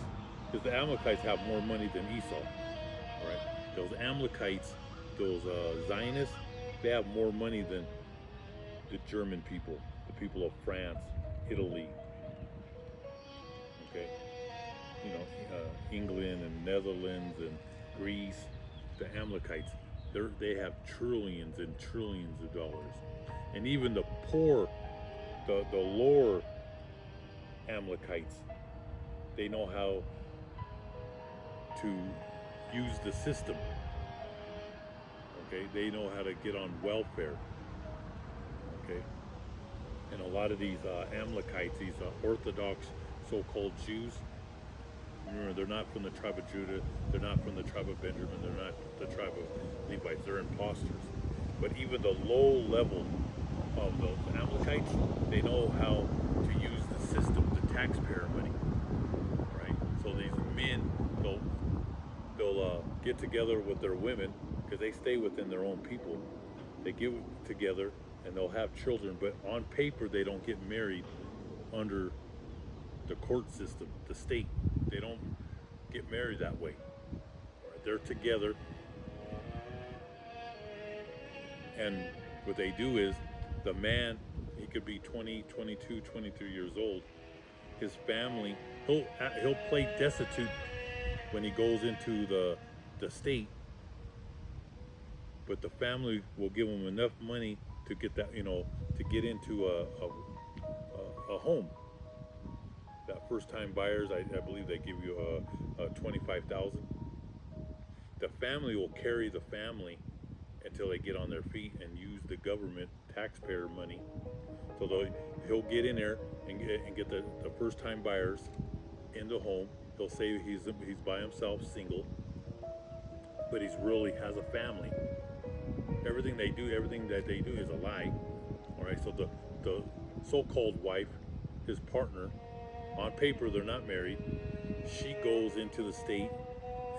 because the Amalekites have more money than Esau. All right, those Amalekites those Zionists, they have more money than the German people, the people of France, Italy, okay, you know, England and Netherlands and Greece, the Amalekites. They have trillions and trillions of dollars, and even the poor, the lower Amalekites, they know how to use the system. Okay, they know how to get on welfare. Okay, and a lot of these Amalekites, these Orthodox so-called Jews, remember, they're not from the tribe of Judah, they're not from the tribe of Benjamin, they're not the tribe of Levites, they're imposters. But even the low level of those Amalekites, they know how to use the system, the taxpayer money, right? So these men, they'll get together with their women, because they stay within their own people. They get together and they'll have children, but on paper they don't get married under the court system, the state. They don't get married that way. They're together, and what they do is, the man, he could be 20, 22, 23 years old. His family, he'll play destitute when he goes into the state, but the family will give him enough money to get that, to get into a home. That first time buyers, I believe they give you a 25,000. The family will carry the family until they get on their feet and use the government taxpayer money. So he'll get in there and get the first time buyers in the home. He'll say he's by himself, single, but he's really has a family. Everything that they do is a lie. All right, so the so-called wife, his partner, on paper they're not married. She goes into the state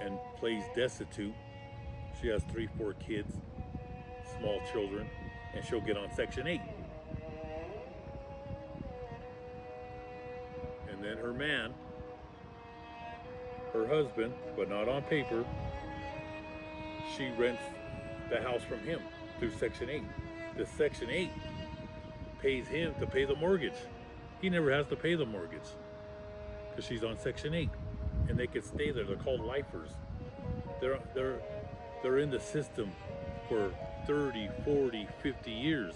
and plays destitute. She has 3-4 kids, small children, and she'll get on Section 8. And then her man, her husband, but not on paper, she rents the house from him through Section 8. The Section 8 pays him to pay the mortgage. He never has to pay the mortgage because she's on Section 8, and they can stay there. They're called lifers. They're in the system for 30, 40, 50 years.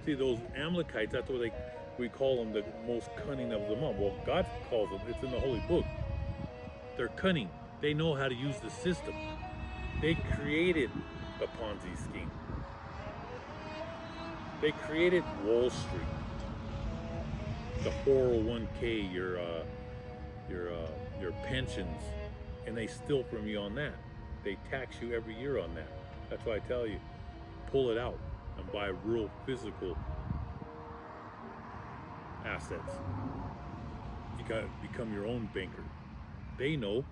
See, those Amalekites, that's what we call them, the most cunning of them all. Well, God calls them, it's in the Holy Book. They're cunning. They know how to use the system. They created the Ponzi scheme. They created Wall Street, the 401k, your pensions, and they steal from you on that. They tax you every year on that. That's why I tell you, pull it out and buy real physical assets. You gotta become your own banker. They know.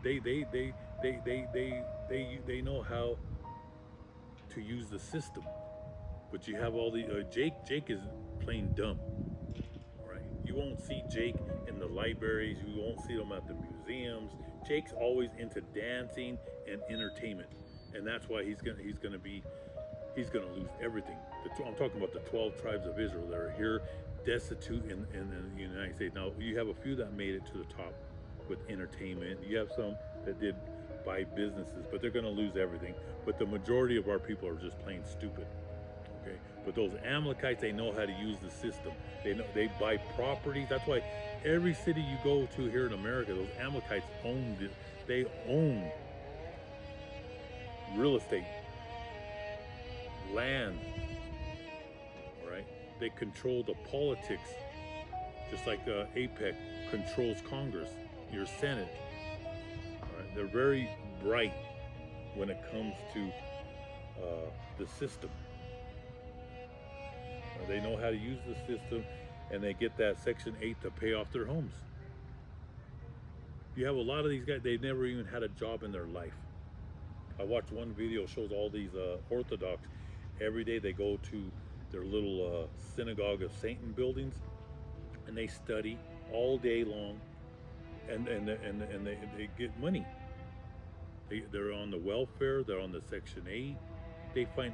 They know how to use the system. But you have all the Jake is plain dumb. All right, you won't see Jake in the libraries. You won't see him at the museums. Jake's always into dancing and entertainment, and that's why he's gonna lose everything. I'm talking about the 12 tribes of Israel that are here destitute in the United States. Now you have a few that made it to the top with entertainment. You have some that did buy businesses, but they're going to lose everything. But the majority of our people are just plain stupid. Okay, but those Amalekites, they know how to use the system. They buy properties. That's why every city you go to here in America, those Amalekites own it. They own real estate, land. All right, they control the politics, just like APEC controls Congress, your Senate. All right, they're very bright when it comes to the system. They know how to use the system, and they get that Section 8 to pay off their homes. You have a lot of these guys, they never even had a job in their life. I watched one video, shows all these Orthodox. Every day they go to their little synagogue of Satan buildings, and they study all day long, and they get money. They're on the welfare, they're on the Section 8. They find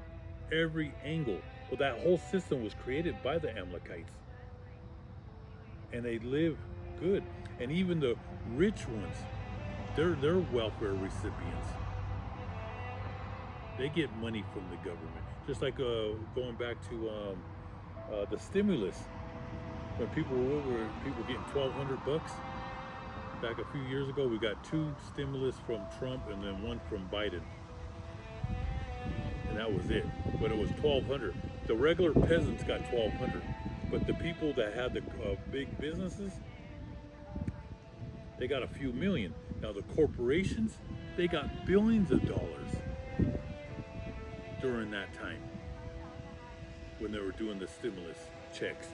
every angle. Well, that whole system was created by the Amalekites. And they live good. And even the rich ones, they're welfare recipients. They get money from the government. Just like going back to the stimulus. When people were getting $1,200 back a few years ago, we got 2 stimulus from Trump and then 1 from Biden, and that was it. But it was $1,200. The regular peasants got $1,200, but the people that had the big businesses, they got a few million. Now the corporations, they got billions of dollars during that time when they were doing the stimulus checks.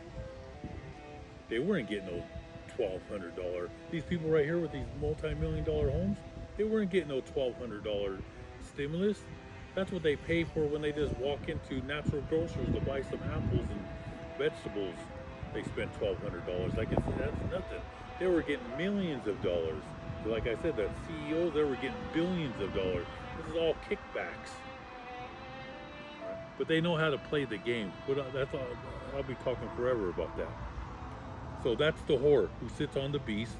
They weren't getting no $1,200. These people right here with these multi-million-dollar homes, they weren't getting no $1,200 stimulus. That's what they pay for when they just walk into natural grocers to buy some apples and vegetables. They spend $1,200. Like that's nothing. They were getting millions of dollars. Like I said, the CEOs, they were getting billions of dollars. This is all kickbacks. But they know how to play the game. But that's all. I'll be talking forever about that. So that's the whore who sits on the beast,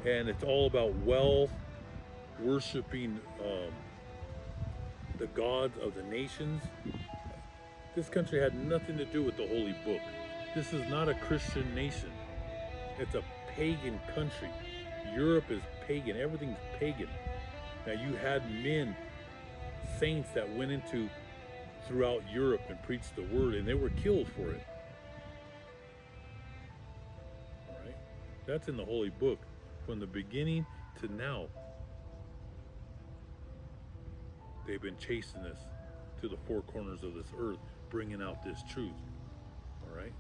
and it's all about wealth, worshiping the gods of the nations. This country had nothing to do with the Holy Book. This is not a Christian nation. It's a pagan country. Europe is pagan. Everything's pagan. Now you had men, saints that went into throughout Europe and preached the word, and they were killed for it. That's in the Holy Book, from the beginning to now. They've been chasing us to the 4 corners of this earth, bringing out this truth. All right.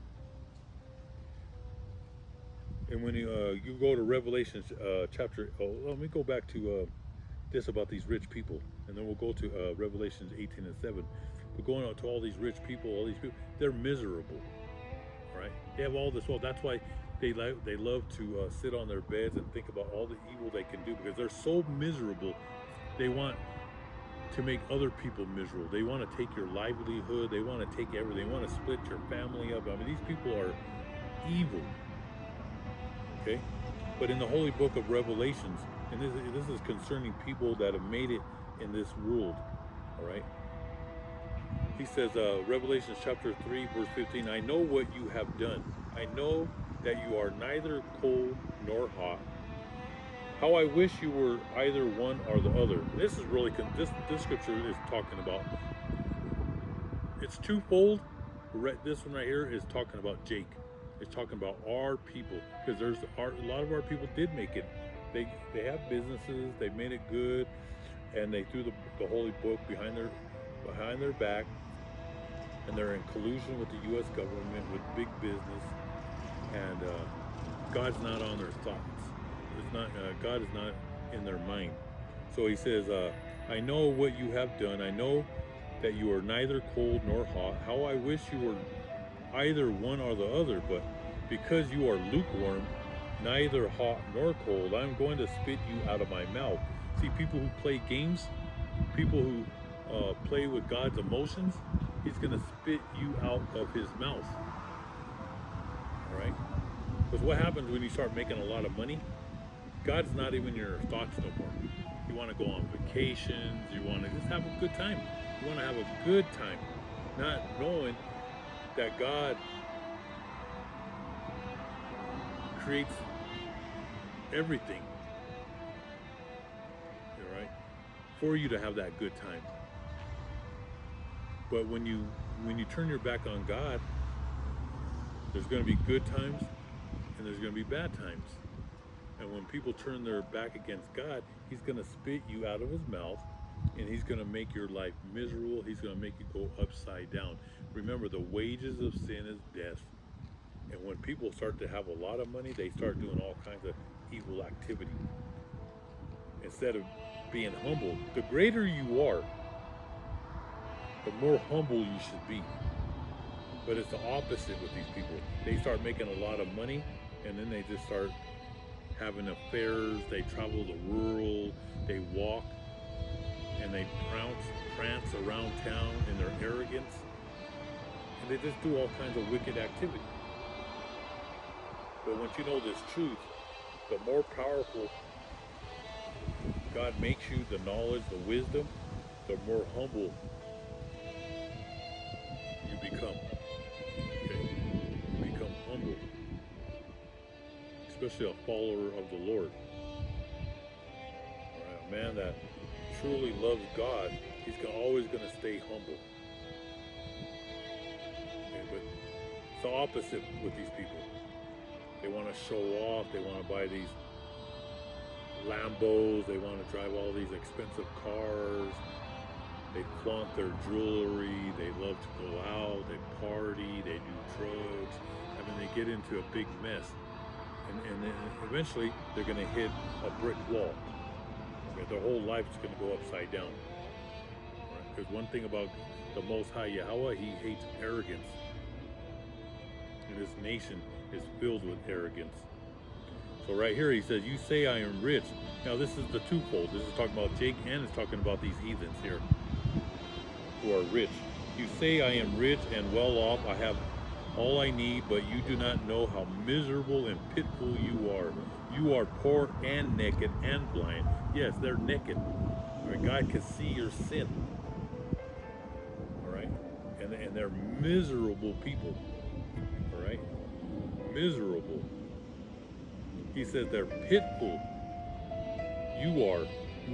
And when you go to Revelation chapter, let me go back to this about these rich people, and then we'll go to Revelations 18 and 7. But going out to all these rich people, they're miserable. All right. They have all this wealth. That's why they love to sit on their beds and think about all the evil they can do, because they're so miserable. They want to make other people miserable. They want to take your livelihood. They want to take everything. They want to split your family up. I mean, these people are evil. Okay? But in the Holy Book of Revelations, and this is concerning people that have made it in this world. All right? He says, Revelation chapter 3, verse 15, I know what you have done. I know that you are neither cold nor hot. How I wish you were either one or the other. This is really, this scripture is talking about, it's twofold. This one right here is talking about Jake. It's talking about our people, because a lot of our people did make it. They have businesses, they made it good, and they threw the Holy Book behind their back, and they're in collusion with the U.S. government, with big business. And God's not on their thoughts. It's not. God is not in their mind. So he says, I know what you have done. I know that you are neither cold nor hot. How I wish you were either one or the other. But because you are lukewarm, neither hot nor cold, I'm going to spit you out of my mouth. See, people who play games, people who play with God's emotions, he's going to spit you out of his mouth. Right? Because what happens when you start making a lot of money? God's not even in your thoughts no more. You want to go on vacations. You want to just have a good time. You want to have a good time, not knowing that God creates everything, all right, for you to have that good time. But when you turn your back on God, there's going to be good times and there's going to be bad times. And when people turn their back against God, he's going to spit you out of his mouth, and he's going to make your life miserable. He's going to make you go upside down. Remember, the wages of sin is death. And when people start to have a lot of money, they start doing all kinds of evil activity. Instead of being humble, the greater you are, the more humble you should be. But it's the opposite with these people. They start making a lot of money, and then they just start having affairs. They travel the world. They walk and they prance around town in their arrogance, and they just do all kinds of wicked activity. But once you know this truth, the more powerful God makes you, the knowledge, the wisdom, the more humble you become. Okay? You become humble, especially a follower of the Lord. All right, a man that truly loves God, he's always going to stay humble. Okay, but it's the opposite with these people. They want to show off. They want to buy these Lambos. They want to drive all these expensive cars. They flaunt their jewelry. They love to go out. They party. They do drugs. I mean, they get into a big mess. And then eventually, they're going to hit a brick wall. Okay, their whole life is going to go upside down. Because one thing about the Most High Yahweh, he hates arrogance. And this nation is filled with arrogance. So right here he says, you say I am rich. Now this is the twofold. This is talking about Jake, and it's talking about these heathens here who are rich. You say I am rich and well off. I have all I need, but you do not know how miserable and pitiful you are. You are poor and naked and blind. Yes, they're naked. All right, God can see your sin. All right, and they're miserable people. All right, miserable. He says they're pitiful. You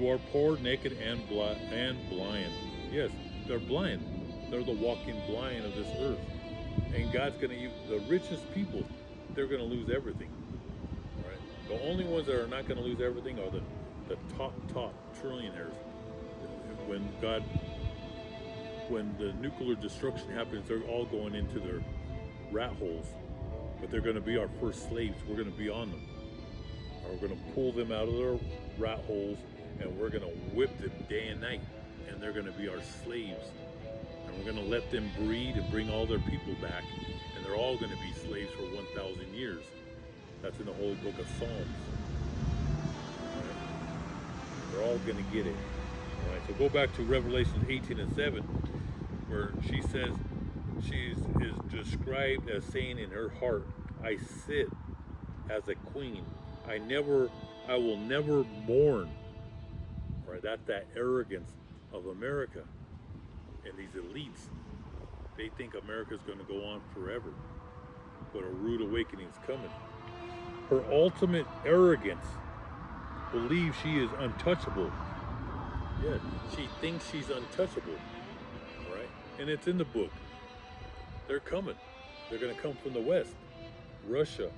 are poor, naked, and blind. Yes, they're blind. They're the walking blind of this earth. And God's going to use the richest people. They're going to lose everything. All right. The only ones that are not going to lose everything are the top trillionaires. When the nuclear destruction happens, they're all going into their rat holes. But they're going to be our first slaves. We're going to be on them. We're going to pull them out of their rat holes, and we're going to whip them day and night, and they're going to be our slaves. And we're going to let them breed and bring all their people back, and they're all going to be slaves for 1,000 years. That's in the Holy Book of Psalms. All right? They're all going to get it. All right, so go back to Revelation 18 and 7, where she says, she is described as saying in her heart, I sit as a queen. I will never mourn. Right? That's that arrogance of America and these elites. They think America's going to go on forever, but a rude awakening is coming. Her ultimate arrogance believes she is untouchable. Yeah, she thinks she's untouchable. Right? And it's in the book. They're coming. They're going to come from the West. Russia,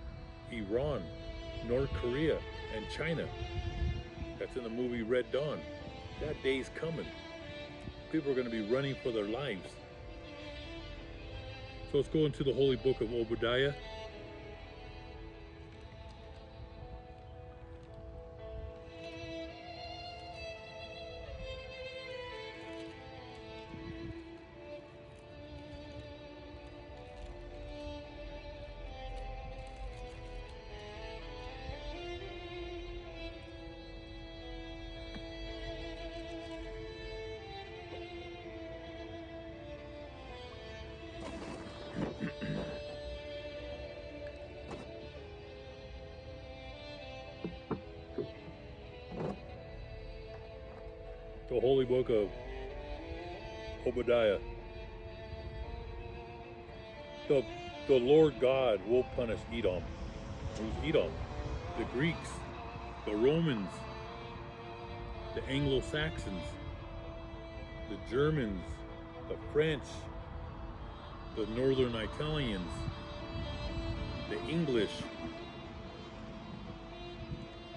Iran, North Korea, and China. That's in the movie Red Dawn. That day's coming. People are going to be running for their lives. So let's go into the Holy Book of Obadiah. The Holy Book of Obadiah. The Lord God will punish Edom. Who's Edom? The Greeks, the Romans, the Anglo-Saxons, the Germans, the French, the Northern Italians, the English.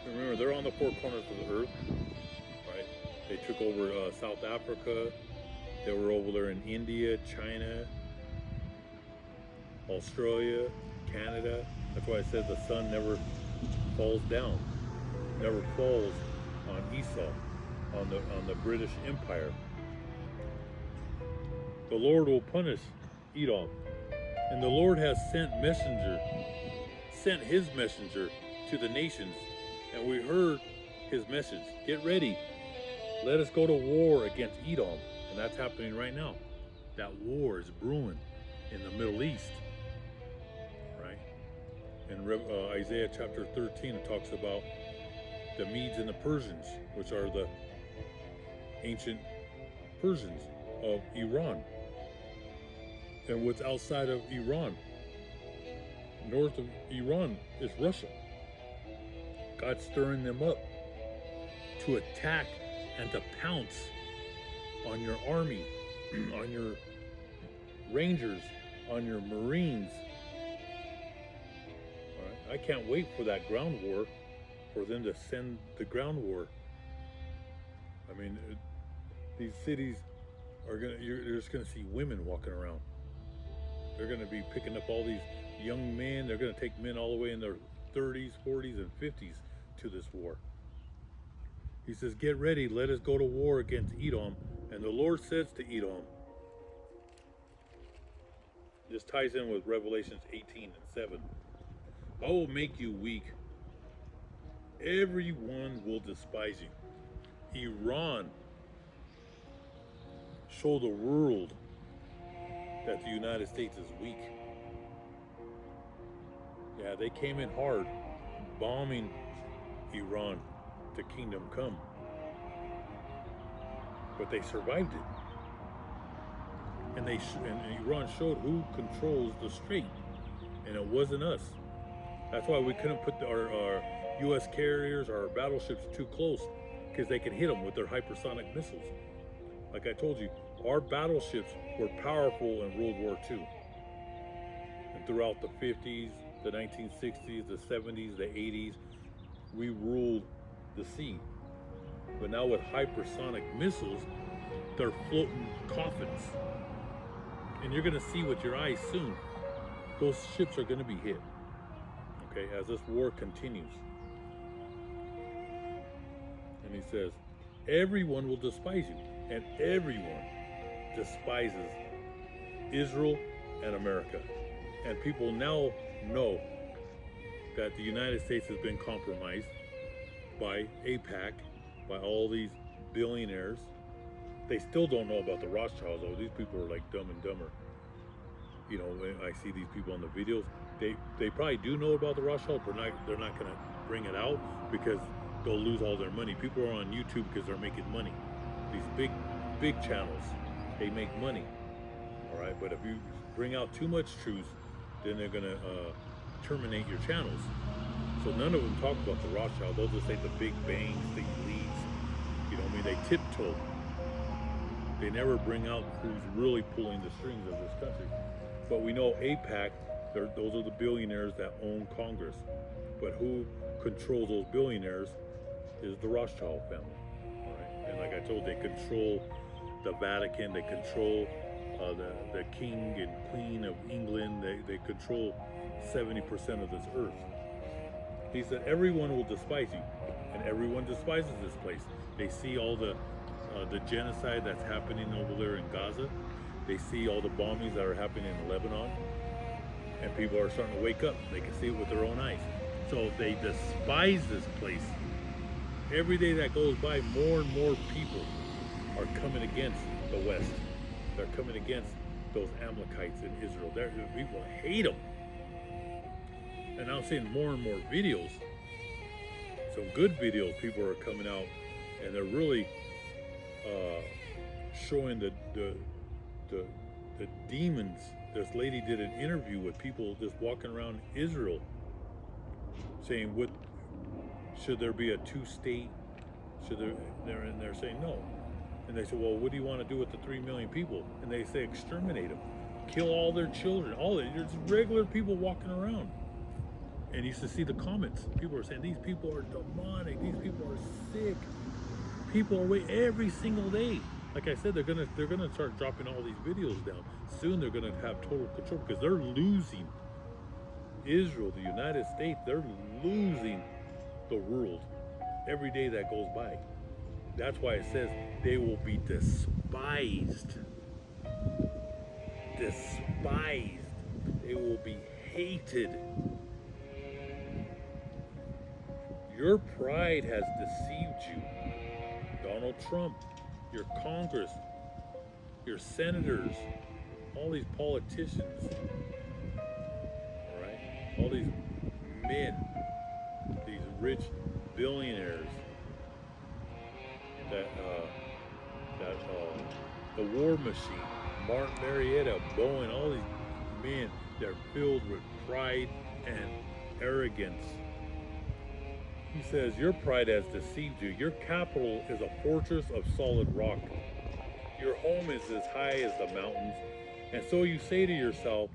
Remember, they're on the four corners of the earth. They took over South Africa. They were over there in India, China, Australia, Canada. That's why it says the sun never falls down, never falls on Esau, on the British Empire. The Lord will punish Edom, and the Lord has sent His messenger to the nations, and we heard His message. Get ready. Let us go to war against Edom. And that's happening right now. That war is brewing in the Middle East. Right? In Isaiah chapter 13, it talks about the Medes and the Persians, which are the ancient Persians of Iran. And what's outside of Iran, north of Iran, is Russia. God's stirring them up to attack and to pounce on your army, on your rangers, on your Marines. All right? I can't wait for that ground war, for them to send the ground war. I mean, these cities are you're just gonna see women walking around. They're gonna be picking up all these young men. They're gonna take men all the way in their 30s, 40s, and 50s to this war. He says, get ready, let us go to war against Edom. And the Lord says to Edom, this ties in with Revelations 18:7. I will make you weak. Everyone will despise you. Iran show the world that the United States is weak. Yeah, they came in hard, bombing Iran to Kingdom Come. But they survived it. And Iran showed who controls the strait. And it wasn't us. That's why we couldn't put our U.S. carriers, our battleships too close, because they could hit them with their hypersonic missiles. Like I told you, our battleships were powerful in World War II. And throughout the 50s, the 1960s, the 70s, the 80s, we ruled the sea. But now with hypersonic missiles, they're floating coffins. And you're gonna see with your eyes soon, those ships are gonna be hit. Okay, as this war continues. And he says, everyone will despise you, and everyone despises Israel and America. And people now know that the United States has been compromised by AIPAC, by all these billionaires. They still don't know about the Rothschilds, though. These people are like Dumb and Dumber. You know, when I see these people on the videos, they probably do know about the Rothschilds, but they're not going to bring it out because they'll lose all their money. People are on YouTube because they're making money. These big channels, they make money. All right, but if you bring out too much truth, then they're going to terminate your channels. So none of them talk about the Rothschild. They'll just say the big bangs, the elites. You know what I mean? They tiptoe. They never bring out who's really pulling the strings of this country. But we know AIPAC, those are the billionaires that own Congress. But who controls those billionaires is the Rothschild family. All right? And like I told, they control the Vatican. They control the king and queen of England. They control 70% of this earth. He said, everyone will despise you, and everyone despises this place. They see all the genocide that's happening over there in Gaza. They see all the bombings that are happening in Lebanon, and people are starting to wake up. They can see it with their own eyes. So they despise this place. Every day that goes by, more and more people are coming against the West. They're coming against those Amalekites in Israel. People hate them. And I'm seeing more and more videos, some good videos. People are coming out and they're really showing the demons. This lady did an interview with people just walking around Israel, saying, should there be a two-state? And they're saying no. And they said, well, what do you want to do with the 3 million people? And they say, exterminate them, kill all their children. There's regular people walking around. And you used to see the comments. People are saying, these people are demonic. These people are sick. People are away every single day. Like I said, they're gonna start dropping all these videos down. Soon they're gonna have total control because they're losing Israel, the United States. They're losing the world every day that goes by. That's why it says they will be despised. Despised. They will be hated. Your pride has deceived you. Donald Trump, your Congress, your senators, all these politicians, all right? All these men, these rich billionaires that the war machine, Martin Marietta, Bowen, all these men, they're filled with pride and arrogance. He says, your pride has deceived you. Your capital is a fortress of solid rock. Your home is as high as the mountains. And so you say to yourself,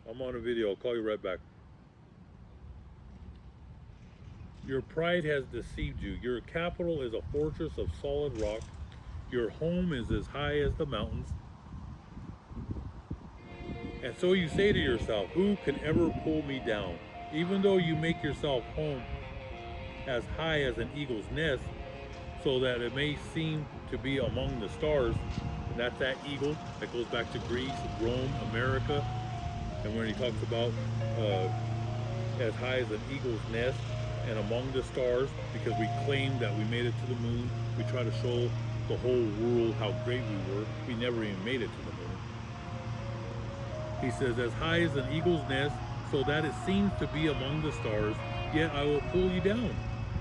I'm on a video, I'll call you right back. Your pride has deceived you. Your capital is a fortress of solid rock. Your home is as high as the mountains. And so you say to yourself, who can ever pull me down? Even though you make yourself home as high as an eagle's nest, so that it may seem to be among the stars. And that's that eagle that goes back to Greece, Rome, America. And when he talks about as high as an eagle's nest and among the stars, because we claim that we made it to the moon. We try to show the whole world how great we were. We never even made it to the moon. He says, as high as an eagle's nest, so that it seems to be among the stars, yet I will pull you down.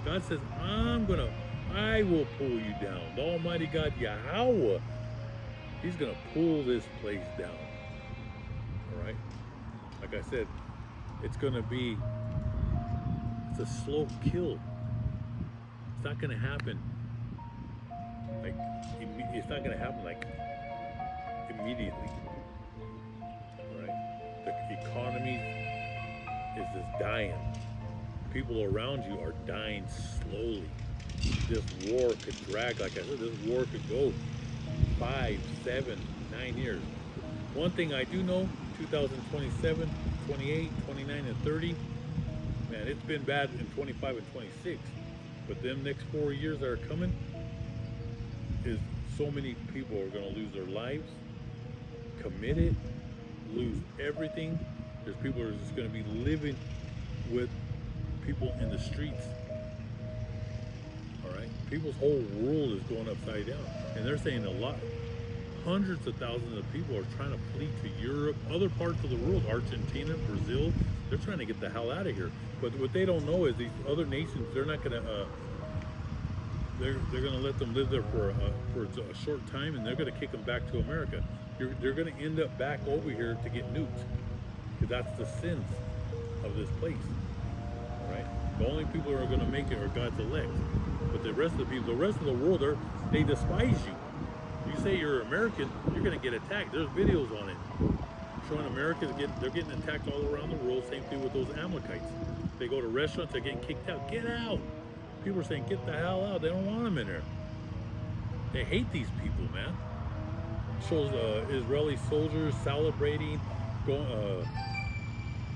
God says, I will pull you down. The Almighty God, Yahweh, He's going to pull this place down. All right? Like I said, it's going to be, it's a slow kill. It's not going to happen like, it's not going to happen like immediately. All right? The economy is just dying. People around you are dying slowly. This war could drag, like I said, this war could go 5, 7, 9 years. One thing I do know, 2027, 28, 29, and 30, man, it's been bad in 25 and 26. But them next 4 years that are coming, is so many people are going to lose their lives, commit it, lose everything. There's people who are just going to be living with people in the streets. All right, people's whole world is going upside down, and they're saying hundreds of thousands of people are trying to flee to Europe, other parts of the world, Argentina, Brazil. They're trying to get the hell out of here. But what they don't know is these other nations, they're not going to. They're going to let them live there for a short time, and they're going to kick them back to America. They're going to end up back over here to get nuked, because that's the sins of this place. Right? The only people who are going to make it are God's elect. But the rest of the people, the rest of the world, they despise you. You say you're American, you're going to get attacked. There's videos on it showing Americans they're getting attacked all around the world. Same thing with those Amalekites. They go to restaurants, they're getting kicked out. Get out! People are saying, get the hell out. They don't want them in there. They hate these people, man. Shows Israeli soldiers celebrating,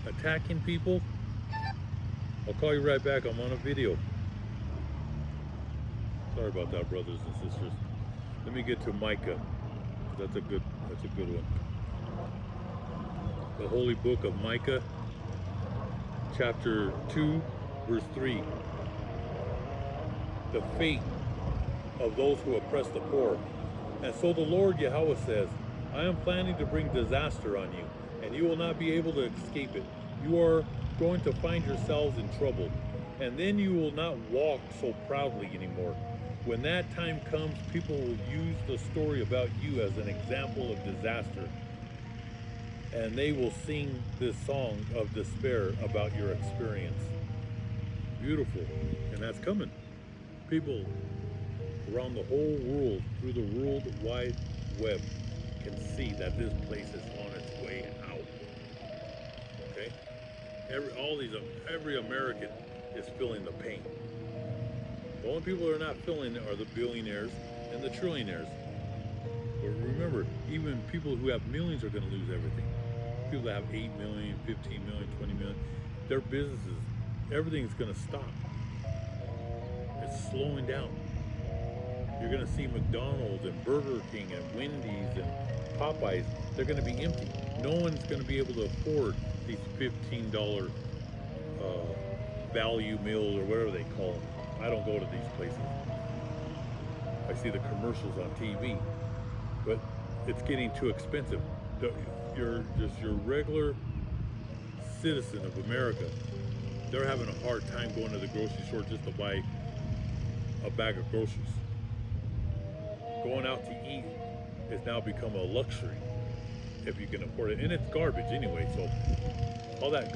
attacking people. I'll call you right back. I'm on a video. Sorry about that, brothers and sisters. Let me get to Micah. That's a good one. The holy book of Micah, chapter 2, verse 3. The fate of those who oppress the poor. And so the Lord Yahweh says, I am planning to bring disaster on you, and you will not be able to escape it. You are going to find yourselves in trouble, and then you will not walk so proudly anymore. When that time comes, people will use the story about you as an example of disaster, and they will sing this song of despair about your experience. Beautiful, and that's coming. People around the whole world, through the World Wide Web, can see that this place is on its way out. Okay? Every American is feeling the pain. The only people who are not feeling it are the billionaires and the trillionaires. But remember, even people who have millions are going to lose everything. People that have 8 million, 15 million, 20 million, their businesses, everything's going to stop. It's slowing down. You're going to see McDonald's and Burger King and Wendy's and Popeyes. They're going to be empty. No one's going to be able to afford these $15 value meals or whatever they call them. I don't go to these places. I see the commercials on TV, but it's getting too expensive. You're just your regular citizen of America. They're having a hard time going to the grocery store just to buy a bag of groceries. Going out to eat has now become a luxury if you can afford it, and it's garbage anyway. So all that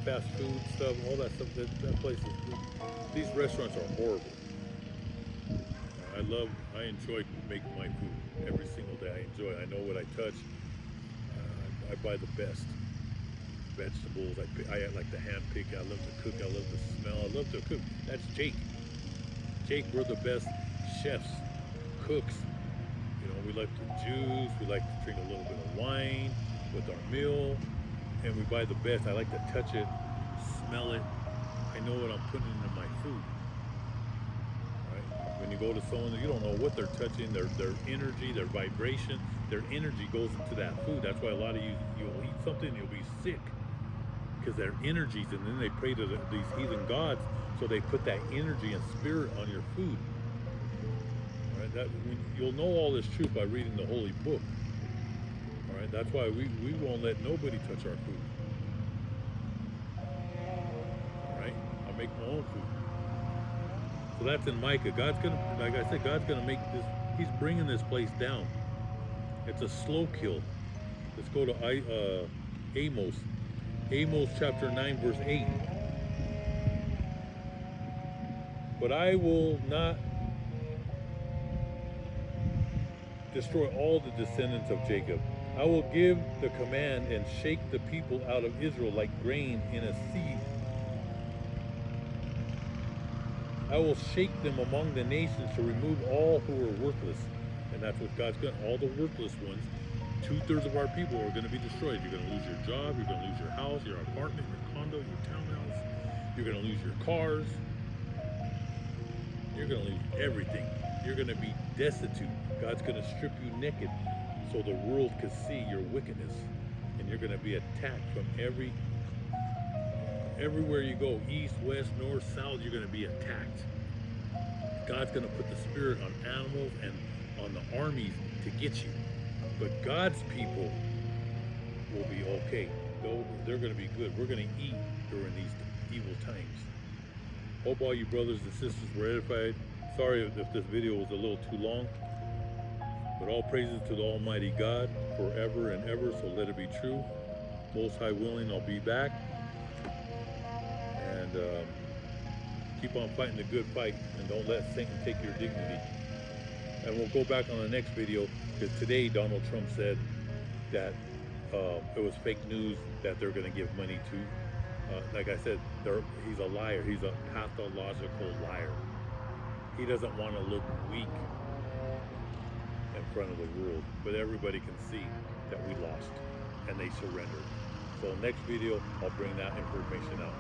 fast food stuff, all that stuff, that place these restaurants are horrible. I enjoy making my food every single day. I enjoy it. I know what I touch. I buy the best vegetables. I like to hand pick. I love to cook. I love to smell. I love to cook. That's Jake. Jake, we're the best chefs, cooks. You know, we like to juice. We like to drink a little bit of wine with our meal, and we buy the best. I like to touch it, smell it. I know what I'm putting into my food. Right? When you go to someone, you don't know what they're touching. Their energy, their vibration, their energy goes into that food. That's why a lot of you'll eat something and you'll be sick because their energies, and then they pray to these heathen gods, so they put that energy and spirit on your food. Right? You'll know all this truth by reading the Holy Book. All right, that's why we won't let nobody touch our food. All right, I make my own food. So that's in Micah. God's gonna, like I said, God's gonna make this. He's bringing this place down. It's a slow kill. Let's go to Amos. Amos chapter 9, verse 8. But I will not destroy all the descendants of Jacob. I will give the command and shake the people out of Israel like grain in a sieve. I will shake them among the nations to remove all who are worthless. And that's what God's going to, all the worthless ones. 2/3 of our people are going to be destroyed. You're going to lose your job, you're going to lose your house, your apartment, your condo, your townhouse. You're going to lose your cars. You're going to lose everything. You're going to be destitute. God's going to strip you naked so the world can see your wickedness. And you're going to be attacked from everywhere you go, east, west, north, south, you're going to be attacked. God's going to put the spirit on animals and on the armies to get you. But God's people will be okay. They're going to be good. We're going to eat during these evil times. Hope all you brothers and sisters were edified. Sorry if this video was a little too long. But all praises to the Almighty God forever and ever, so let it be true. Most High willing, I'll be back. And keep on fighting the good fight, and don't let Satan take your dignity. And we'll go back on the next video, because today Donald Trump said that it was fake news that they're going to give money to. Like I said, he's a liar. He's a pathological liar. He doesn't want to look weak in front of the world, but everybody can see that we lost and they surrendered. So next video, I'll bring that information out.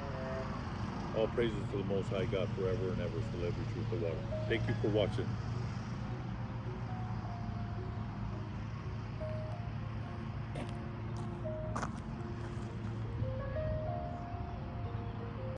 All praises to the Most High God forever and ever, so let every truth the water. Thank you for watching.